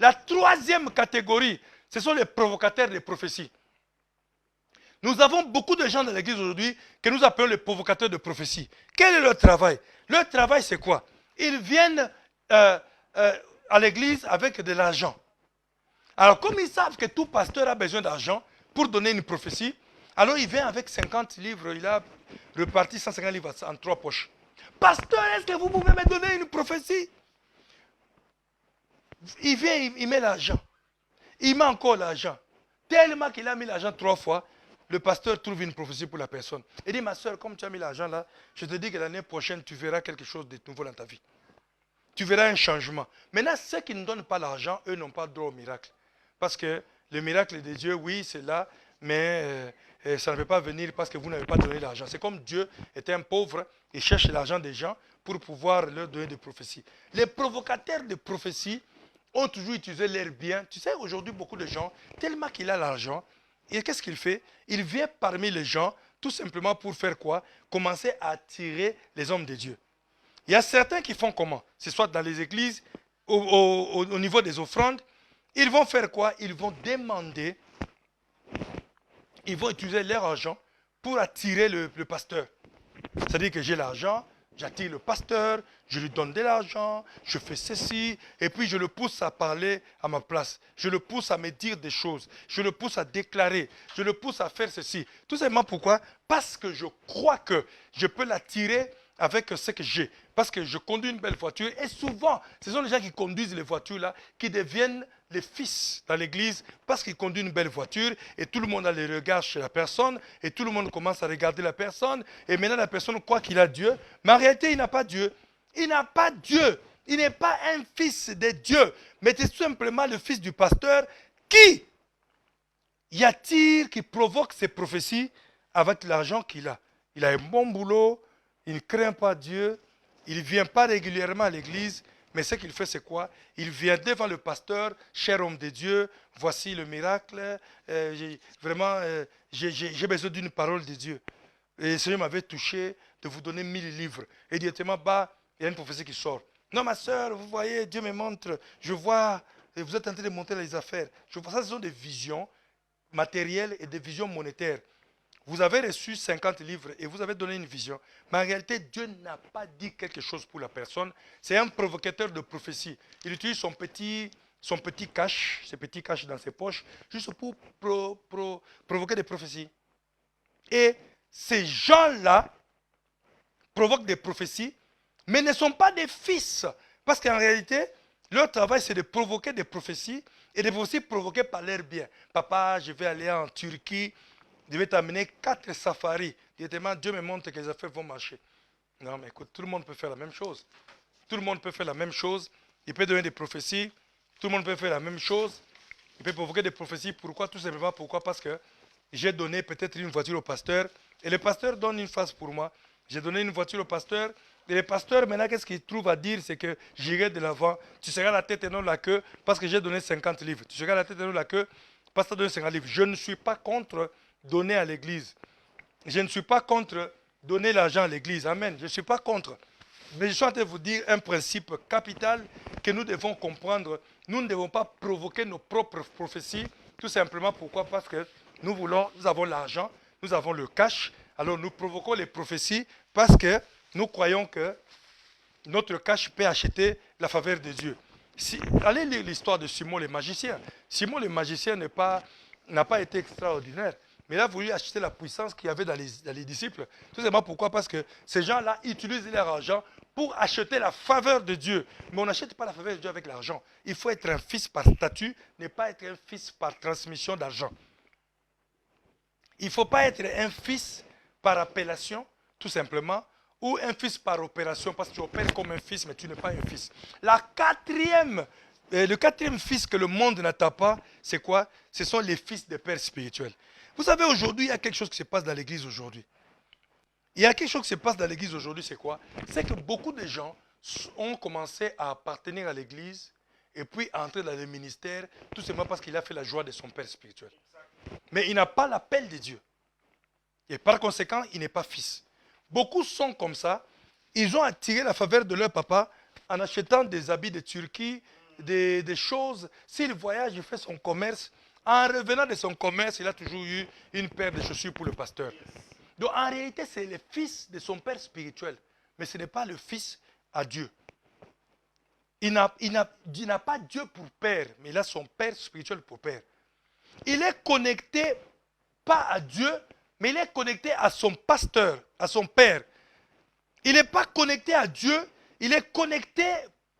La troisième catégorie, ce sont les provocateurs de prophéties. Nous avons beaucoup de gens dans l'église aujourd'hui que nous appelons les provocateurs de prophéties. Quel est leur travail? Leur travail, c'est quoi? Ils viennent à l'église avec de l'argent. Alors, comme ils savent que tout pasteur a besoin d'argent pour donner une prophétie, alors il vient avec 50 livres, il a reparti 150 livres en 3 poches. Pasteur, est-ce que vous pouvez me donner une prophétie? Il vient, il met l'argent. Il met encore l'argent. Tellement qu'il a mis l'argent 3 fois, le pasteur trouve une prophétie pour la personne. Il dit, ma soeur, comme tu as mis l'argent là, je te dis que l'année prochaine, tu verras quelque chose de nouveau dans ta vie. Tu verras un changement. Maintenant, ceux qui ne donnent pas l'argent, eux n'ont pas droit au miracle. Parce que le miracle de Dieu, oui, c'est là, mais ça ne peut pas venir parce que vous n'avez pas donné l'argent. C'est comme Dieu est un pauvre, il cherche l'argent des gens pour pouvoir leur donner des prophéties. Les provocateurs de prophéties ont toujours utilisé l'air bien. Tu sais, aujourd'hui, beaucoup de gens, tellement qu'il a l'argent, et qu'est-ce qu'il fait? Il vient parmi les gens, tout simplement pour faire quoi? Commencer à attirer les hommes de Dieu. Il y a certains qui font comment? C'est soit dans les églises, au niveau des offrandes, ils vont faire quoi? Ils vont demander, ils vont utiliser leur argent pour attirer le pasteur. C'est-à-dire que j'ai l'argent, J'attire le pasteur, je lui donne de l'argent, je fais ceci, et puis je le pousse à parler à ma place. Je le pousse à me dire des choses. Je le pousse à déclarer. Je le pousse à faire ceci. Tout simplement pourquoi? Parce que je crois que je peux l'attirer avec ce que j'ai. Parce que je conduis une belle voiture. Et souvent, ce sont les gens qui conduisent les voitures-là qui deviennent les fils dans l'église parce qu'ils conduisent une belle voiture et tout le monde a les regards chez la personne et tout le monde commence à regarder la personne et maintenant la personne croit qu'il a Dieu, mais en réalité il n'a pas Dieu. Il n'a pas Dieu. Il n'est pas un fils de Dieu, mais c'est tout simplement le fils du pasteur qui y attire, qui provoque ces prophéties avec l'argent qu'il a. Il a un bon boulot, il ne craint pas Dieu, il ne vient pas régulièrement à l'église, mais ce qu'il fait, c'est quoi? Il vient devant le pasteur, cher homme de Dieu, voici le miracle, j'ai besoin d'une parole de Dieu. Et le Seigneur m'avait touché de vous donner 1000 livres. Et directement, bah, il y a une prophétie qui sort. Non, ma soeur, vous voyez, Dieu me montre, je vois, et vous êtes en train de monter les affaires. Je vois ça, ce sont des visions matérielles et des visions monétaires. Vous avez reçu 50 livres et vous avez donné une vision. Mais en réalité, Dieu n'a pas dit quelque chose pour la personne. C'est un provocateur de prophétie. Il utilise son petit cash, ses petits cash dans ses poches, juste pour provoquer des prophéties. Et ces gens-là provoquent des prophéties, mais ne sont pas des fils. Parce qu'en réalité, leur travail, c'est de provoquer des prophéties et des prophéties provoquées par leur bien. Papa, je vais aller en Turquie. Je vais t'amener 4 safaris. Directement, Dieu me montre que les affaires vont marcher. Non, mais écoute, tout le monde peut faire la même chose. Tout le monde peut faire la même chose. Il peut donner des prophéties. Tout le monde peut faire la même chose. Il peut provoquer des prophéties. Pourquoi? Tout simplement, pourquoi? Parce que j'ai donné peut-être une voiture au pasteur. Et le pasteur donne une face pour moi. J'ai donné une voiture au pasteur. Et le pasteur, maintenant, qu'est-ce qu'il trouve à dire? C'est que j'irai de l'avant. Tu seras la tête et non la queue parce que j'ai donné 50 livres. Tu seras la tête et non la queue parce que tu as donné 50 livres. Je ne suis pas contre donner à l'église. Je ne suis pas contre donner l'argent à l'église. Amen. Je ne suis pas contre. Mais je suis en train de vous dire un principe capital que nous devons comprendre. Nous ne devons pas provoquer nos propres prophéties. Tout simplement pourquoi? Parce que nous avons l'argent, nous avons le cash. Alors nous provoquons les prophéties parce que nous croyons que notre cash peut acheter la faveur de Dieu. Allez lire l'histoire de Simon le magicien. Simon le magicien n'a pas été extraordinaire. Mais il a voulu acheter la puissance qu'il y avait dans les disciples. Tout simplement pourquoi? Parce que ces gens-là utilisent leur argent pour acheter la faveur de Dieu. Mais on n'achète pas la faveur de Dieu avec l'argent. Il faut être un fils par statut, ne pas être un fils par transmission d'argent. Il ne faut pas être un fils par appellation, tout simplement, ou un fils par opération, parce que tu opères comme un fils, mais tu n'es pas un fils. Le quatrième fils que le monde n'attend pas, c'est quoi? Ce sont les fils des pères spirituels. Vous savez, aujourd'hui, il y a quelque chose qui se passe dans l'église aujourd'hui. Il y a quelque chose qui se passe dans l'église aujourd'hui, c'est quoi? C'est que beaucoup de gens ont commencé à appartenir à l'église et puis à entrer dans le ministère, tout simplement parce qu'il a fait la joie de son père spirituel. Mais il n'a pas l'appel de Dieu. Et par conséquent, il n'est pas fils. Beaucoup sont comme ça. Ils ont attiré la faveur de leur papa en achetant des habits de Turquie, des choses. S'il voyage, il fait son commerce. En revenant de son commerce, il a toujours eu une paire de chaussures pour le pasteur. Donc en réalité, c'est le fils de son père spirituel. Mais ce n'est pas le fils à Dieu. Il n'a pas Dieu pour père, mais il a son père spirituel pour père. Il est connecté, pas à Dieu, mais il est connecté à son pasteur, à son père. Il n'est pas connecté à Dieu, il est connecté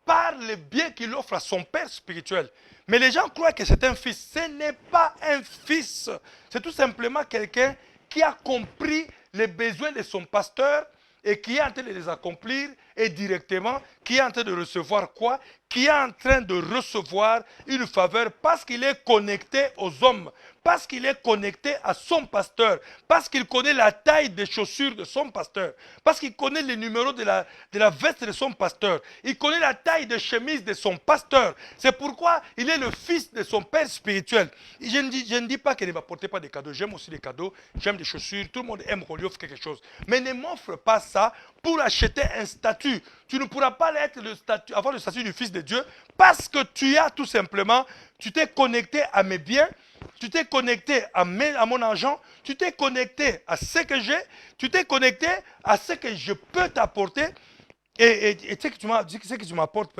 par le bien qu'il offre à son père spirituel. Mais les gens croient que c'est un fils. Ce n'est pas un fils. C'est tout simplement quelqu'un qui a compris les besoins de son pasteur et qui est en train de les accomplir et directement, qui est en train de recevoir quoi? Qui est en train de recevoir une faveur parce qu'il est connecté aux hommes, parce qu'il est connecté à son pasteur, parce qu'il connaît la taille des chaussures de son pasteur, parce qu'il connaît les numéros de la veste de son pasteur, il connaît la taille de chemise de son pasteur. C'est pourquoi il est le fils de son père spirituel. Je ne dis pas qu'il ne m'apporte pas des cadeaux, j'aime aussi les cadeaux, j'aime des chaussures, tout le monde aime qu'on lui offre quelque chose. Mais ne m'offre pas ça pour acheter un statut. Tu ne pourras pas avoir le statut du fils de Dieu parce que tu t'es connecté à mes biens Tu t'es connecté à mon argent, tu t'es connecté à ce que j'ai, tu t'es connecté à ce que je peux t'apporter. Et ce que tu m'apportes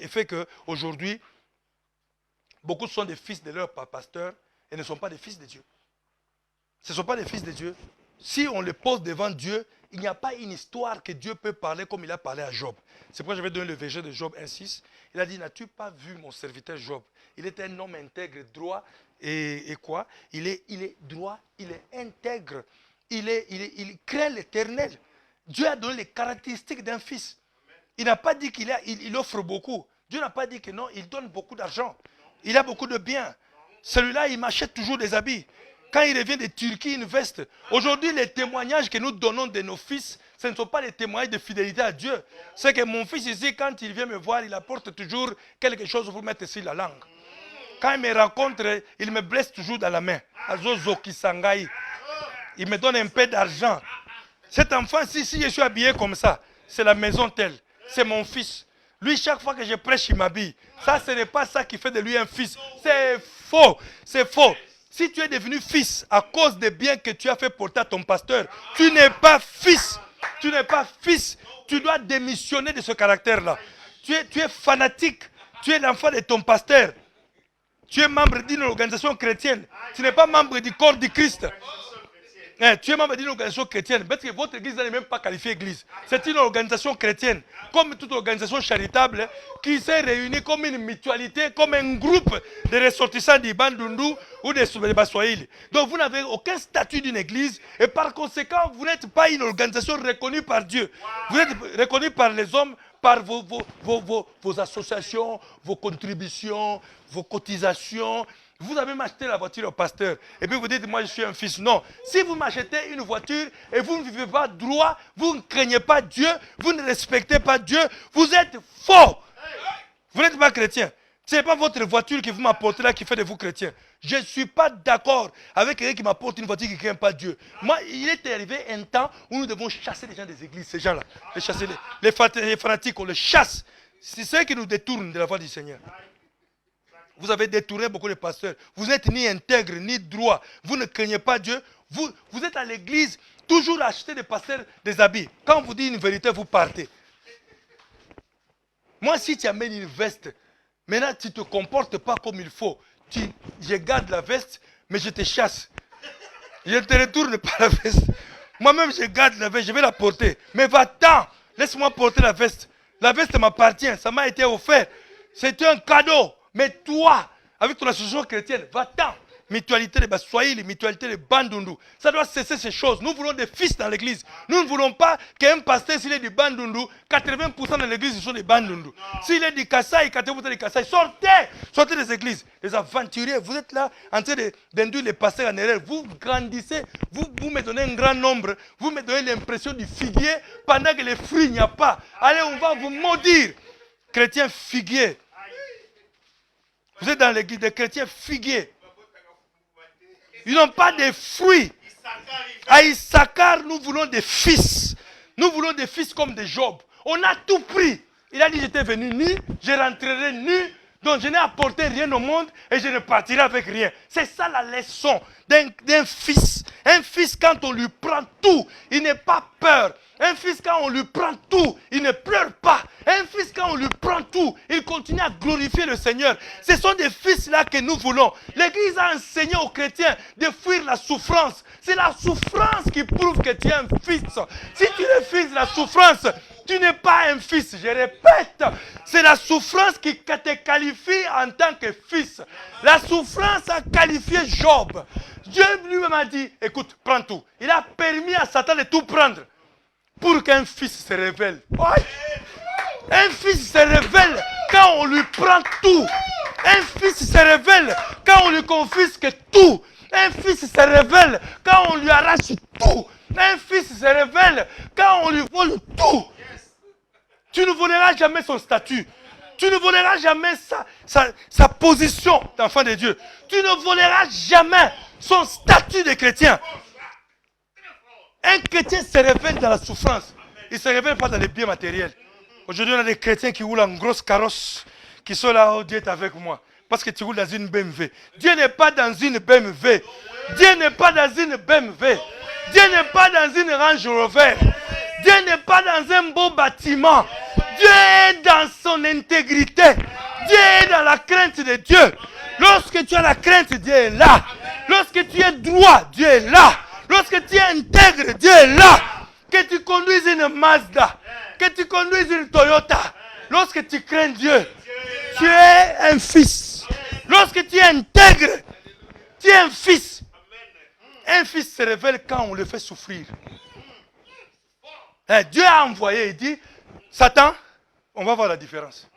fait qu'aujourd'hui, beaucoup sont des fils de leur pasteur et ne sont pas des fils de Dieu. Ce ne sont pas des fils de Dieu. Si on les pose devant Dieu, il n'y a pas une histoire que Dieu peut parler comme il a parlé à Job. C'est pourquoi je vais donner le verset de Job 1,6. Il a dit, n'as-tu pas vu mon serviteur Job? Il était un homme intègre, droit et quoi? Il est droit, il est intègre. Il crée l'Éternel. Dieu a donné les caractéristiques d'un fils. Il n'a pas dit qu'il offre beaucoup. Dieu n'a pas dit que non, il donne beaucoup d'argent. Il a beaucoup de biens. Celui-là, il m'achète toujours des habits. Quand il revient de Turquie, une veste. Aujourd'hui, les témoignages que nous donnons de nos fils, ce ne sont pas les témoignages de fidélité à Dieu. C'est que mon fils ici, quand il vient me voir, il apporte toujours quelque chose pour mettre sur la langue. Quand il me rencontre, il me blesse toujours dans la main. Il me donne un peu d'argent. Cet enfant, si je suis habillé comme ça, c'est la maison telle. C'est mon fils. Lui, chaque fois que je prêche, il m'habille. Ça, ce n'est pas ça qui fait de lui un fils. C'est faux. C'est faux. Si tu es devenu fils à cause des biens que tu as fait porter à ton pasteur, tu n'es pas fils. Tu n'es pas fils. Tu dois démissionner de ce caractère-là. Tu es fanatique. Tu es l'enfant de ton pasteur. Tu es membre d'une organisation chrétienne. Tu n'es pas membre du corps du Christ. Tu es membre d'une organisation chrétienne. Parce que votre église n'est même pas qualifiée église. C'est une organisation chrétienne. Comme toute organisation charitable qui s'est réunie comme une mutualité, comme un groupe de ressortissants du Bandundu ou des Baswahili. Donc vous n'avez aucun statut d'une église et par conséquent, vous n'êtes pas une organisation reconnue par Dieu. Vous êtes reconnu par les hommes, par vos associations, vos contributions, vos cotisations. Vous avez m'acheté la voiture au pasteur et puis vous dites, moi je suis un fils. Non. Si vous m'achetez une voiture et vous ne vivez pas droit, vous ne craignez pas Dieu, vous ne respectez pas Dieu, vous êtes faux. Vous n'êtes pas chrétien. Ce n'est pas votre voiture que vous m'apportez là qui fait de vous chrétien. Je ne suis pas d'accord avec quelqu'un qui m'apporte une voiture qui ne craint pas Dieu. Moi, il est arrivé un temps où nous devons chasser les gens des églises, ces gens-là. Les chasser, les fanatiques, on les chasse. C'est ceux qui nous détournent de la voie du Seigneur. Vous avez détourné beaucoup de pasteurs. Vous n'êtes ni intègre, ni droit. Vous ne craignez pas Dieu. Vous êtes à l'église, toujours acheter des pasteurs des habits. Quand on vous dit une vérité, vous partez. Moi, si tu amènes une veste, maintenant tu ne te comportes pas comme il faut. Je garde la veste, mais je te chasse. Je ne te retourne pas la veste. Moi-même, je garde la veste, je vais la porter. Mais va-t'en, laisse-moi porter la veste. La veste m'appartient, ça m'a été offert. C'est un cadeau. Mais toi, avec ton association chrétienne, va-t'en. Mutualité de Baswahili, mutualité de Bandundu. Ça doit cesser ces choses. Nous voulons des fils dans l'église. Nous ne voulons pas qu'un pasteur, s'il est du Bandundu, 80% de l'église, ce sont des Bandundu. S'il est du Kassai, 80% du Kassai. Sortez des églises. Les aventuriers, vous êtes là en train d'induire les pasteurs en erreur. Vous grandissez, vous me donnez un grand nombre. Vous me donnez l'impression du figuier pendant que les fruits, il n'y a pas. Allez, on va vous maudire. Chrétiens figuiers. Vous êtes dans l'église des chrétiens figuiers. Ils n'ont pas de fruits. À Issachar, nous voulons des fils. Nous voulons des fils comme des Job. On a tout pris. Il a dit, j'étais venu nu, je rentrerai nu. Donc je n'ai apporté rien au monde et je ne partirai avec rien. C'est ça la leçon d'un fils. Un fils, quand on lui prend tout, il n'a pas peur. Un fils, quand on lui prend tout, il ne pleure pas. Un fils, quand on lui prend tout, il continue à glorifier le Seigneur. Ce sont des fils-là que nous voulons. L'Église a enseigné aux chrétiens de fuir la souffrance. C'est la souffrance qui prouve que tu es un fils. Si tu es fils de la souffrance, tu n'es pas un fils. Je répète, c'est la souffrance qui te qualifie en tant que fils. La souffrance a qualifié Job. Dieu lui-même a dit, écoute, prends tout. Il a permis à Satan de tout prendre. Pour qu'un fils se révèle. Ouais. Un fils se révèle quand on lui prend tout. Un fils se révèle quand on lui confisque tout. Un fils se révèle quand on lui arrache tout. Un fils se révèle quand on lui vole tout. Tu ne voleras jamais son statut. Tu ne voleras jamais sa position d'enfant de Dieu. Tu ne voleras jamais son statut de chrétien. Un chrétien se révèle dans la souffrance. Il ne se révèle pas dans les biens matériels. Aujourd'hui, on a des chrétiens qui roulent en grosse carrosse, qui sont là, oh Dieu est avec moi. Parce que tu roules dans une BMW. Dieu n'est pas dans une BMW. Dieu n'est pas dans une BMW. Dieu n'est pas dans une Range Rover. Dieu n'est pas dans un beau bâtiment. Dieu est dans son intégrité. Dieu est dans la crainte de Dieu. Lorsque tu as la crainte, Dieu est là. Lorsque tu es droit, Dieu est là. Lorsque tu es intègre, Dieu est là. Que tu conduises une Mazda, que tu conduises une Toyota. Lorsque tu crains Dieu, tu es un fils. Lorsque tu es intègre, tu es un fils. Un fils se révèle quand on le fait souffrir. Dieu a envoyé, il dit, Satan, on va voir la différence.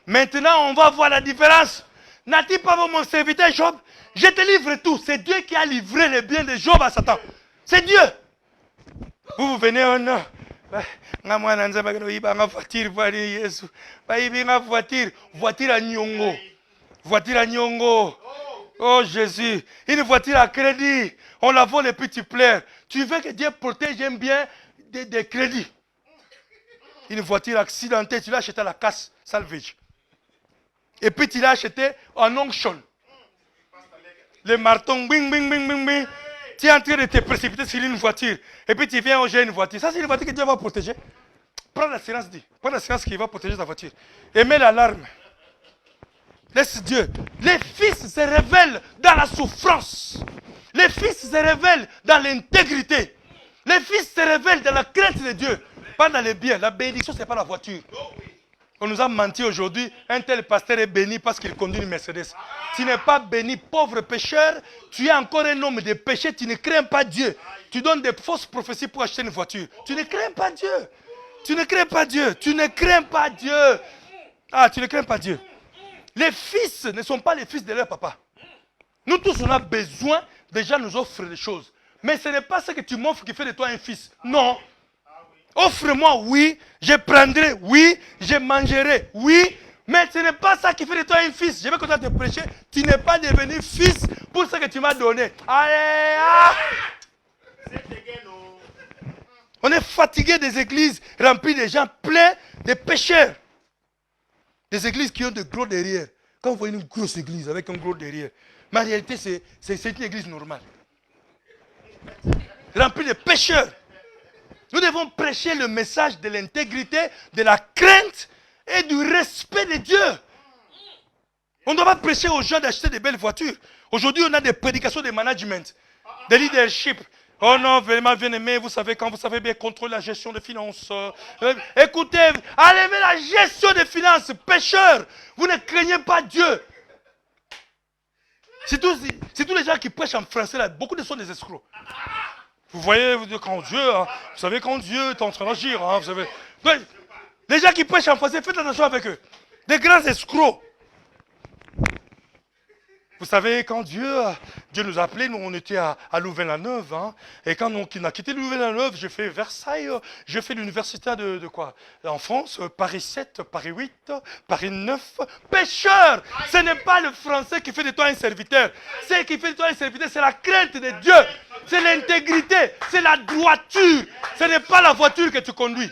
Maintenant, on va voir la différence. N'a-t-il pas vu mon serviteur Job? Je te livre tout. C'est Dieu qui a livré les biens de Job à Satan. C'est Dieu. Vous venez au nom. Voiture à Nyongo. Voiture à Nyongo. Oh Jésus. Une voiture à crédit. On la vole et puis tu pleures. Tu veux que Dieu protège un bien des crédits. Une voiture accidentée, tu l'as achetée à la casse salvage. Et puis tu l'as acheté en onction. Le marteau, bing, bing, bing, bing, bing. Tu es en train de te précipiter sur une voiture. Et puis tu viens j'ai une voiture. Ça, c'est une voiture que Dieu va protéger. Prends l'assurance, dis. Prends l'assurance qui va protéger ta voiture. Et mets l'alarme. Laisse Dieu. Les fils se révèlent dans la souffrance. Les fils se révèlent dans l'intégrité. Les fils se révèlent dans la crainte de Dieu. Pas dans les biens. La bénédiction, ce n'est pas la voiture. On nous a menti aujourd'hui. Un tel pasteur est béni parce qu'il conduit une Mercedes. Tu n'es pas béni, pauvre pécheur. Tu es encore un homme de péché. Tu ne crains pas Dieu. Tu donnes des fausses prophéties pour acheter une voiture. Tu ne crains pas Dieu. Tu ne crains pas Dieu. Tu ne crains pas Dieu. Ah, tu ne crains pas Dieu. Les fils ne sont pas les fils de leur papa. Nous tous, on a besoin. Déjà, nous offre des choses. Mais ce n'est pas ce que tu m'offres qui fait de toi un fils. Non. Offre-moi, oui, je prendrai, oui, je mangerai, oui, mais ce n'est pas ça qui fait de toi un fils. Je vais continuer à te prêcher. Tu n'es pas devenu fils pour ce que tu m'as donné. Allez, ah. On est fatigué des églises remplies de gens pleins de pécheurs. Des églises qui ont de gros derrière. Quand vous voyez une grosse église avec un gros derrière, mais en réalité, c'est une église normale. Remplie de pécheurs. Nous devons prêcher le message de l'intégrité, de la crainte et du respect de Dieu. On ne doit pas prêcher aux gens d'acheter des belles voitures. Aujourd'hui, on a des prédications de management, de leadership. Oh non, vraiment, bien aimé, vous savez, quand vous savez bien contrôler la gestion des finances. Écoutez, allez, mais la gestion des finances, pécheurs, vous ne craignez pas Dieu. C'est tous les gens qui prêchent en français, là, beaucoup de sont des escrocs. Vous voyez, quand Dieu, hein, vous savez, quand Dieu est en train d'agir, hein, vous savez. Les gens qui prêchent en français, faites attention avec eux. Des grands escrocs. Vous savez, quand Dieu nous a appelés, nous on était à Louvain-la-Neuve. Hein, et quand on a quitté Louvain-la-Neuve, j'ai fait Versailles, j'ai fait l'université de quoi? En France, Paris 7, Paris 8, Paris 9. Pécheur! Ce n'est pas le français qui fait de toi un serviteur. Ce qui fait de toi un serviteur, c'est la crainte de Dieu. C'est l'intégrité, c'est la droiture. Ce n'est pas la voiture que tu conduis.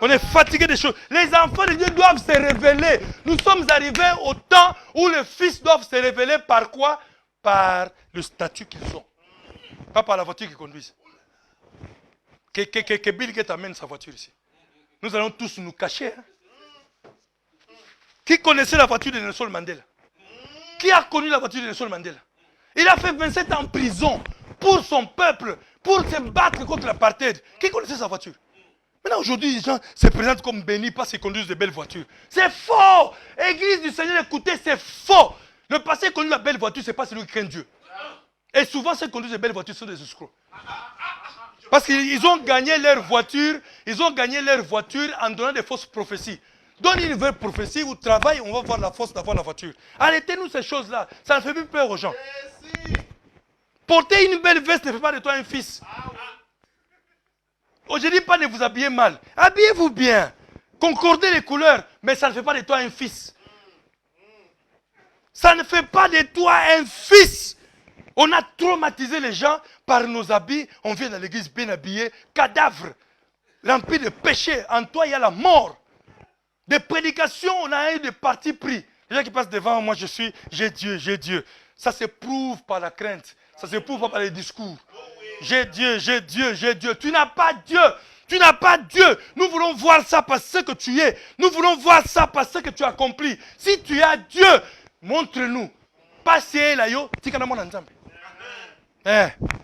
On est fatigué des choses. Les enfants de Dieu doivent se révéler. Nous sommes arrivés au temps où les fils doivent se révéler par quoi? Par le statut qu'ils ont. Pas par la voiture qu'ils conduisent. Que Bill Gates amène sa voiture ici. Nous allons tous nous cacher. Hein? Qui connaissait la voiture de Nelson Mandela? Qui a connu la voiture de Nelson Mandela? Il a fait 27 ans en prison pour son peuple, pour se battre contre l'apartheid. Qui connaissait sa voiture? Maintenant, aujourd'hui, les gens se présentent comme bénis parce qu'ils conduisent de belles voitures. C'est faux! Église du Seigneur, écoutez, c'est faux! Le passé qui conduit la belle voiture, ce n'est pas celui qui craint Dieu. Et souvent, ceux qui conduisent de belles voitures sont des escrocs. Parce qu'ils ont gagné leur voiture, en donnant des fausses prophéties. Donne une vraie prophétie ou travaille, on va voir la force d'avoir la voiture. Arrêtez-nous ces choses-là. Ça ne fait plus peur aux gens. Porter une belle veste ne fait pas de toi un fils. Oh, je ne dis pas de vous habiller mal. Habillez-vous bien. Concordez les couleurs. Mais ça ne fait pas de toi un fils. Ça ne fait pas de toi un fils. On a traumatisé les gens par nos habits. On vient dans l'église bien habillé. Cadavre. Rempli de péché. En toi, il y a la mort. Des prédications, on a eu des partis pris. Les gens qui passent devant moi, j'ai Dieu, j'ai Dieu. Ça se prouve par la crainte. Ça se prouve pas par les discours. J'ai Dieu, j'ai Dieu, j'ai Dieu. Tu n'as pas Dieu. Tu n'as pas Dieu. Nous voulons voir ça par ce que tu es. Nous voulons voir ça par ce que tu as accompli. Si tu as Dieu, montre-nous. Passez là, yo.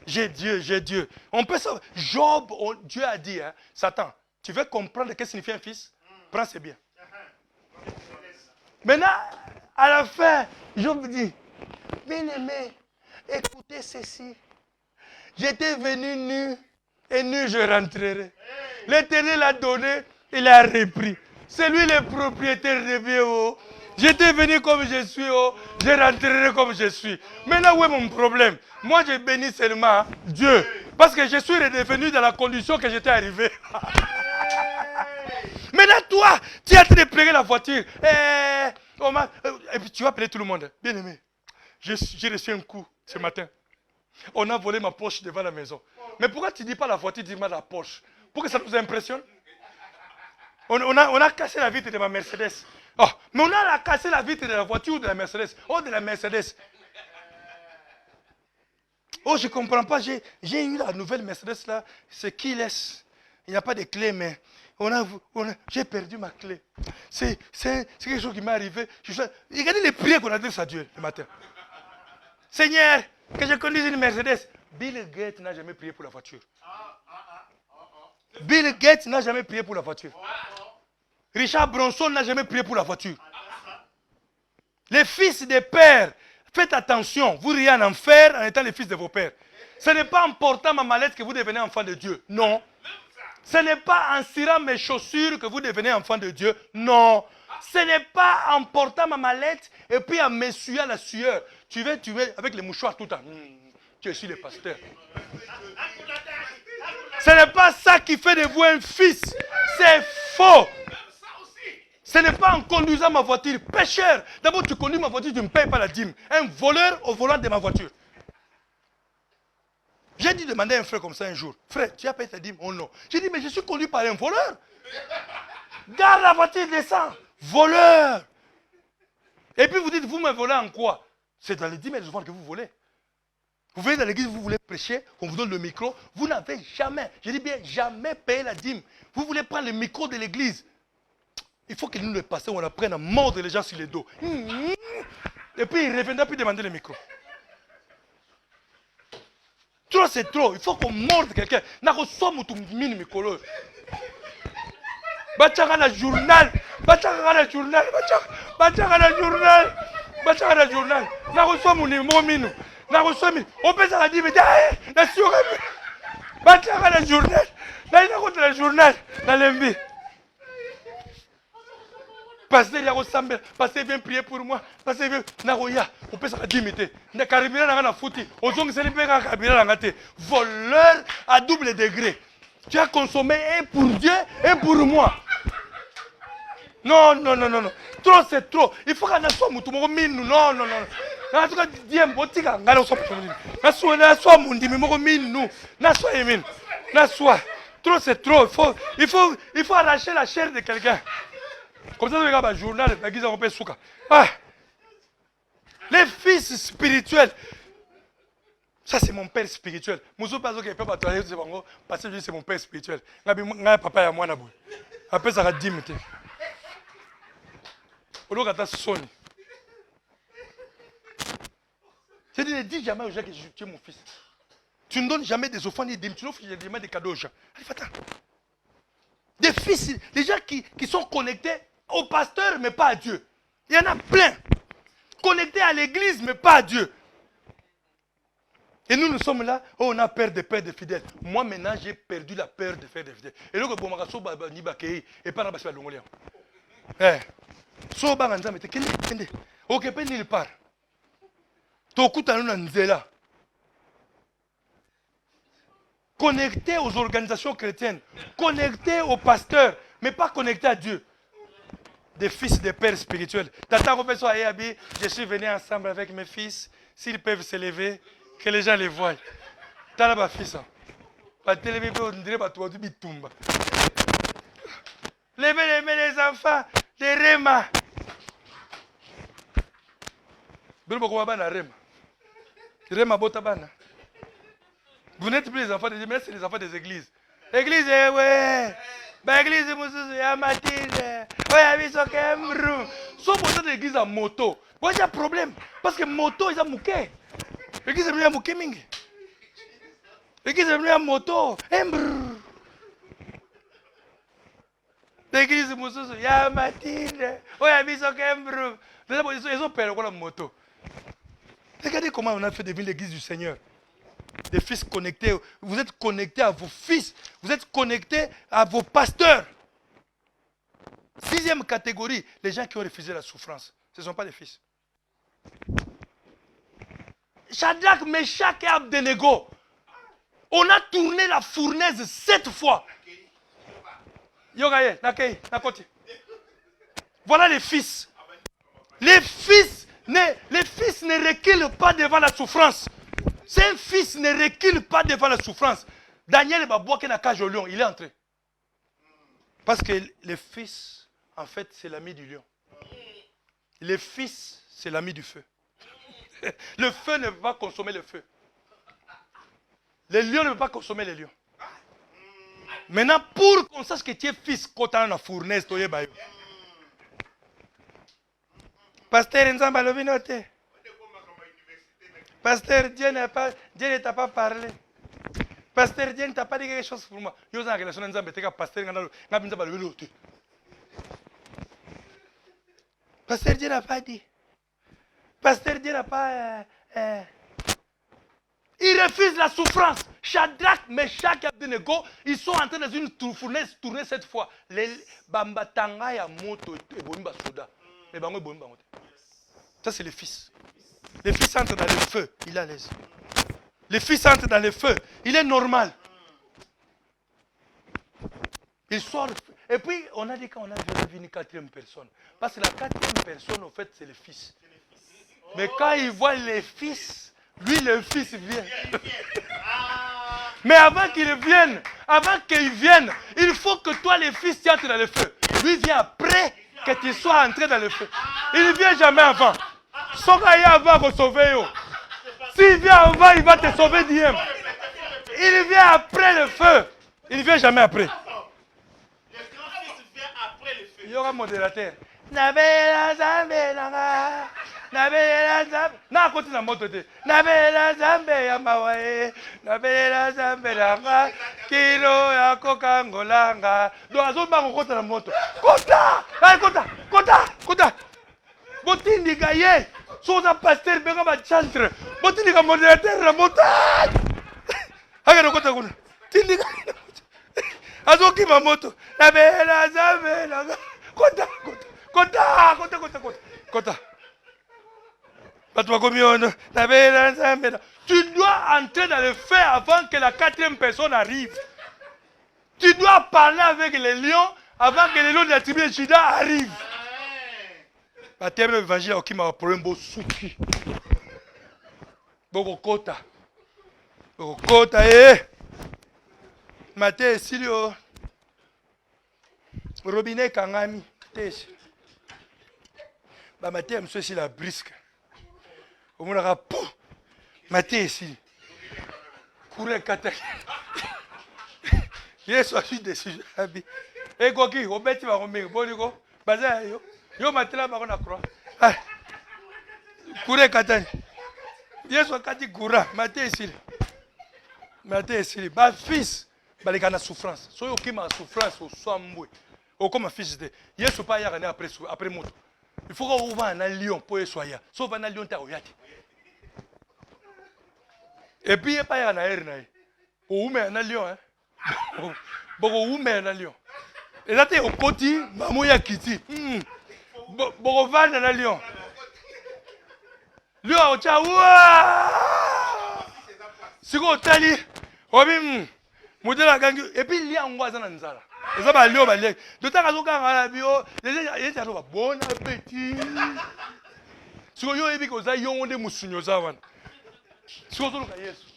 J'ai Dieu, j'ai Dieu. On peut savoir. Job, Dieu a dit, hein, Satan, tu veux comprendre ce que signifie un fils? Prends, c'est bien. Maintenant, à la fin, Job dit, bien-aimé, écoutez ceci. J'étais venu nu, et nu je rentrerai. L'Éternel a donné, il a repris. C'est lui le propriétaire de bien. Oh. J'étais venu comme je suis, oh. Je rentrerai comme je suis. Maintenant, où est mon problème? Moi, je bénis seulement Dieu. Parce que je suis redevenu dans la condition que j'étais arrivé. Maintenant, toi, tu es en train de préparer la voiture. Et puis tu vas appeler tout le monde. Bien aimé, j'ai reçu un coup ce matin. On a volé ma poche devant la maison. Mais pourquoi tu ne dis pas la voiture, dis-moi la poche? Pour que ça nous impressionne. On a cassé la vitre de ma Mercedes. Oh, mais on a cassé la vitre de la voiture de la Mercedes. Oh, de la Mercedes. Oh, je ne comprends pas. J'ai eu la nouvelle Mercedes là. C'est keyless. Il n'y a pas de clé, mais j'ai perdu ma clé. C'est quelque chose qui m'est arrivé. Regardez les prières qu'on adresse à Dieu le matin. Seigneur, que je conduise une Mercedes. Bill Gates n'a jamais prié pour la voiture. Bill Gates n'a jamais prié pour la voiture. Richard Branson n'a jamais prié pour la voiture. Les fils des pères, faites attention. Vous riez en enfer en étant les fils de vos pères. Ce n'est pas en portant ma mallette que vous devenez enfant de Dieu. Non. Ce n'est pas en cirant mes chaussures que vous devenez enfant de Dieu. Non. Ce n'est pas en portant ma mallette et puis en m'essuyant la sueur. Tu veux avec les mouchoirs tout le temps. Tu es le pasteur. Ce n'est pas ça qui fait de vous un fils. C'est faux. Ce n'est pas en conduisant ma voiture. Pécheur. D'abord, tu conduis ma voiture, tu ne me payes pas la dîme. Un voleur au volant de ma voiture. J'ai dû demander à un frère comme ça un jour. Frère, tu as payé ta dîme? Oh non. J'ai dit, mais je suis conduit par un voleur. Garde la voiture, descend. Voleur. Et puis vous dites, vous me volez en quoi? C'est dans les dîmes et les offrandes que vous volez. Vous venez dans l'église, vous voulez prêcher, on vous donne le micro. Vous n'avez jamais, je dis bien jamais payé la dîme. Vous voulez prendre le micro de l'église. Il faut que nous le passions, on apprenne à mordre les gens sur les dos. Et puis il ne reviendra plus demander le micro. Trop c'est trop. Il faut qu'on morde quelqu'un. Bachara la journal. Bachara la journal. Bachara la journal. Bachara la journal. Na reçoit mon numéro minu. Na reçoit minu. On peut ça dire mais na sur Bachara la journal. Na ina contre la journal. Na lembi. Pasteur ya ressemble. Pasteur vient prier pour moi. Pasteur vient na roya. On peut ça dire mais na karibira na na fouti. Ozong c'est libéré na karibira na ngate. Voleur à double degré. Tu as consommé un pour Dieu et pour moi. Non, non, non, non, non. Trop, c'est trop. Il faut qu'on soit moutou. Non, non, non. En tout cas, Dieu, botika, ngalo soit moutou. Na soit mundi, mais moko minu. Na soit emin. Na soit. Trop, c'est trop. Il faut arracher la chair de quelqu'un. Comme ça, on regarde le journal, la guise européenne souka. Ah. Les fils spirituels. Ça, c'est mon père spirituel. Moussou pas que papa toi, parce que c'est mon père spirituel. Nga papa ya mwana boy. Après ça va dimiter. Olokata soni. C'est dit ne dis jamais aux gens que tu es mon fils. Tu ne donnes jamais des offrandes ni des dîmes, tu n'offres jamais des cadeaux aux gens. Allez, va-t'en. Des fils, des gens qui sont connectés au pasteur mais pas à Dieu. Il y en a plein. Connectés à l'église mais pas à Dieu. Et nous sommes là, oh, on a peur des pères des fidèles. Moi maintenant, j'ai perdu la peur des pères des fidèles. Et donc, bon, ni bakei et pas la longolien. Eh, so ba nzambe te kende. OK, pe nulle part. Tokuta na nzela. Connecté aux organisations chrétiennes, connecté aux pasteurs, mais pas connecté à Dieu. Des fils, des pères spirituels. Tata Roberto Ayabi, je suis venu ensemble avec mes fils, s'ils peuvent se lever. Que les gens les voient. T'as la fille ça. Levez les enfants, les remas. Vous n'êtes plus les enfants des églises, mais c'est les enfants des églises. Église, ouais. Église, Mathilde. Ouais, ils sont Cameroun. Sauf pour l'église en moto. Moi, j'ai un problème. Parce que moto, ils ont mouqué. L'église est venue à mouqué, Ming. L'église est venue à moto. L'église, il y a Mathilde. Ouais, ils sont Cameroun. Ils ont perdu la moto. Regardez comment on a fait devenir l'église du Seigneur. Des fils connectés. Vous êtes connectés à vos fils. Vous êtes connectés à vos pasteurs. 6e catégorie, les gens qui ont refusé la souffrance. Ce ne sont pas des fils. Shadrach, Meshach et Abednego. On a tourné la fournaise 7 fois. Voilà les fils. Les fils ne reculent pas devant la souffrance. Si un fils ne recule pas devant la souffrance, Daniel Babouake n'a cage au lion, il est entré. Parce que le fils, en fait, c'est l'ami du lion. Le fils, c'est l'ami du feu. Le feu ne peut pas consommer le feu. Le lion ne peut pas consommer les lions. Maintenant, pour qu'on sache que tu es fils, quand tu as une fournaise, tu es bayo. Pasteur Nzamba Lovinote. Pasteur, Dieu ne t'a pas parlé. Pasteur, Dieu ne t'a pas dit quelque chose pour moi. Je suis en relation avec Nzamba, pasteur Nzamba Lovinote. Pasteur, Dieu n'a pas dit. Pasteur, Dieu n'a pas... Il refuse la souffrance. Shadrach, Meshach et Abednego, ils sont entrés dans une fournaise tournée cette fois. Les Bambatanga ya moto et Bonimba Soda. Mais Bango et Bonimba. Ça, c'est le fils. Le fils entre dans le feu, il est à l'aise. Le fils entre dans le feu, il est normal. Il sort. Et puis, on a dit qu'on a vu une 4e personne. Parce que la 4e personne, en fait, c'est le fils. Mais quand il voit les fils, lui, le fils vient. Mais avant qu'il vienne, il faut que toi, les fils, tu entres dans le feu. Lui vient après que tu sois entré dans le feu. Il ne vient jamais avant. Sokaya va te sauver. S'il vient avant, il va te sauver d'hier. Il vient après le feu. Il ne vient jamais après. Il y aura un modérateur. Nabela Zambe Nanga. Nabela Zambe. Na côté na moto te. Nabela Zambe ya mawae. Nabela Zambe Nanga. Kilo ya koka ngolanga. Do azomba ngokota na moto. Kota! Ay kota. Botindi gaye. Soza pasteur benga ba chantre. Botindi ga modérateur na moto. Haga ngokota kuna. Tindi ga. Azoki ma moto. Nabela Zambe Nanga. Kota. Tu dois entrer dans le feu avant que la 4e personne arrive. Tu dois parler avec les lions avant que les lions de la tribu de Juda arrivent. La terre de l'évangile qui m'a problème beau souki. Bokota. Maté Silio. Robinet Kangami. Maté M. ici la brisque. Au moins la pou. Maté ici. Courir kata. Hier soir je suis déçu. Et Goki, au bête va remettre. Boniko. Bazar yo. Yo maté là on a croix. Courir kata. Hier soir kati coura. Maté ici. Ba fils. Ba les gars na souffrance. Soyo qui ma souffrance au sombwe. Au comme fils de. Hier soir pas hier après moto. Il faut qu'on va à Lyon pour y soyer. Sauf à Lyon, tu as oyati. Et puis, il n'y a pas à Lyon. Au Lyon, hein. Au Lyon. Et là, tu es au côté, Mamouya Kiti. Bon, va à Lyon. Lyon, tu as ouah! Si vous avez dit, et puis, il y a un voisin dans Nzala. Et ça va aller au balai. De temps à autre, à la bio, les gens disent bon appétit. Si vous avez dit que vous avez des moussignos, ça va. Si vous avez dit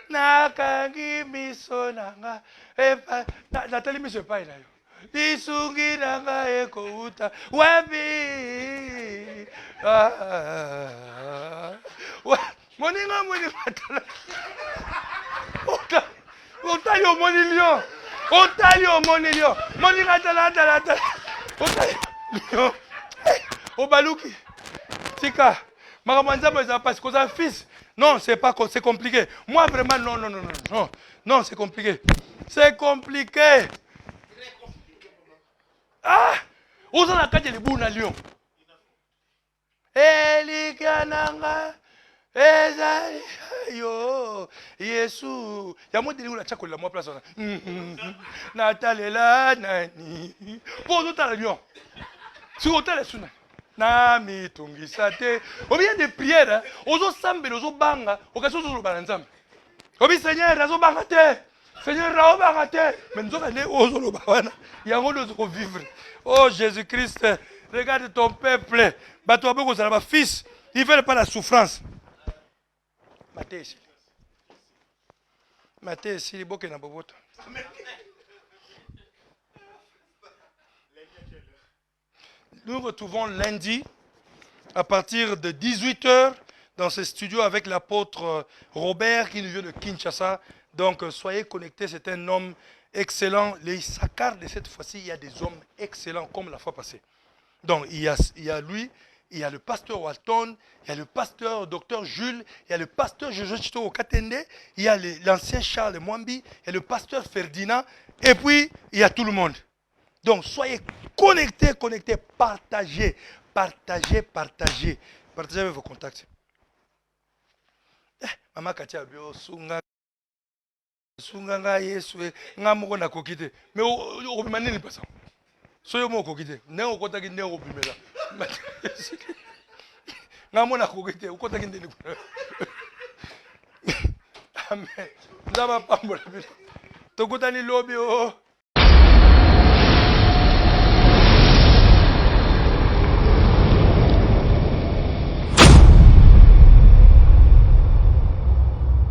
Nakangi misonanga. Nathalie, monsieur, pas là. lisungi nanga ekouta wapi moninga otali omoni lion moninga tala otali lion obaluki tika makambo nzambe eza pasi koza fils non c'est pas c'est compliqué moi vraiment non c'est compliqué ah oza na kati libu na lion elikananga ezali yo Yesu ya modeli ula chakola moi place natalela nani pozo tala lion si otala suna na mitungisa te obien de prière ozo sambela ozo banga okaso ozo bana nzambe obi Seigneur azo banga te Seigneur raoba banga te mais nzoka ne ozo lo bana yango ozo vivre oh Jésus-Christ regarde ton peuple bato aboko za ba fils ils veulent pas la souffrance Matthieu si boke na boboto nous retrouvons lundi à partir de 18h dans ce studio avec l'apôtre Robert qui nous vient de Kinshasa. Donc soyez connectés, c'est un homme excellent. Les Issachar de cette fois-ci, il y a des hommes excellents comme la fois passée. Donc il y a lui, il y a le pasteur Walton, il y a le pasteur Dr Jules, il y a le pasteur Jojo Chito Okatende, il y a l'ancien Charles Mwambi, il y a le pasteur Ferdinand, et puis il y a tout le monde. Donc soyez connectés, partagez avec vos contacts. Maman Katia bio sunga Yesu ngamoko na kokite mais o bimanini pasa soyo mo kokite ne o kotaki ne o bimela ngamona kokite o kotaki ndeni amen nzaba pambola bilo tokutani lobi o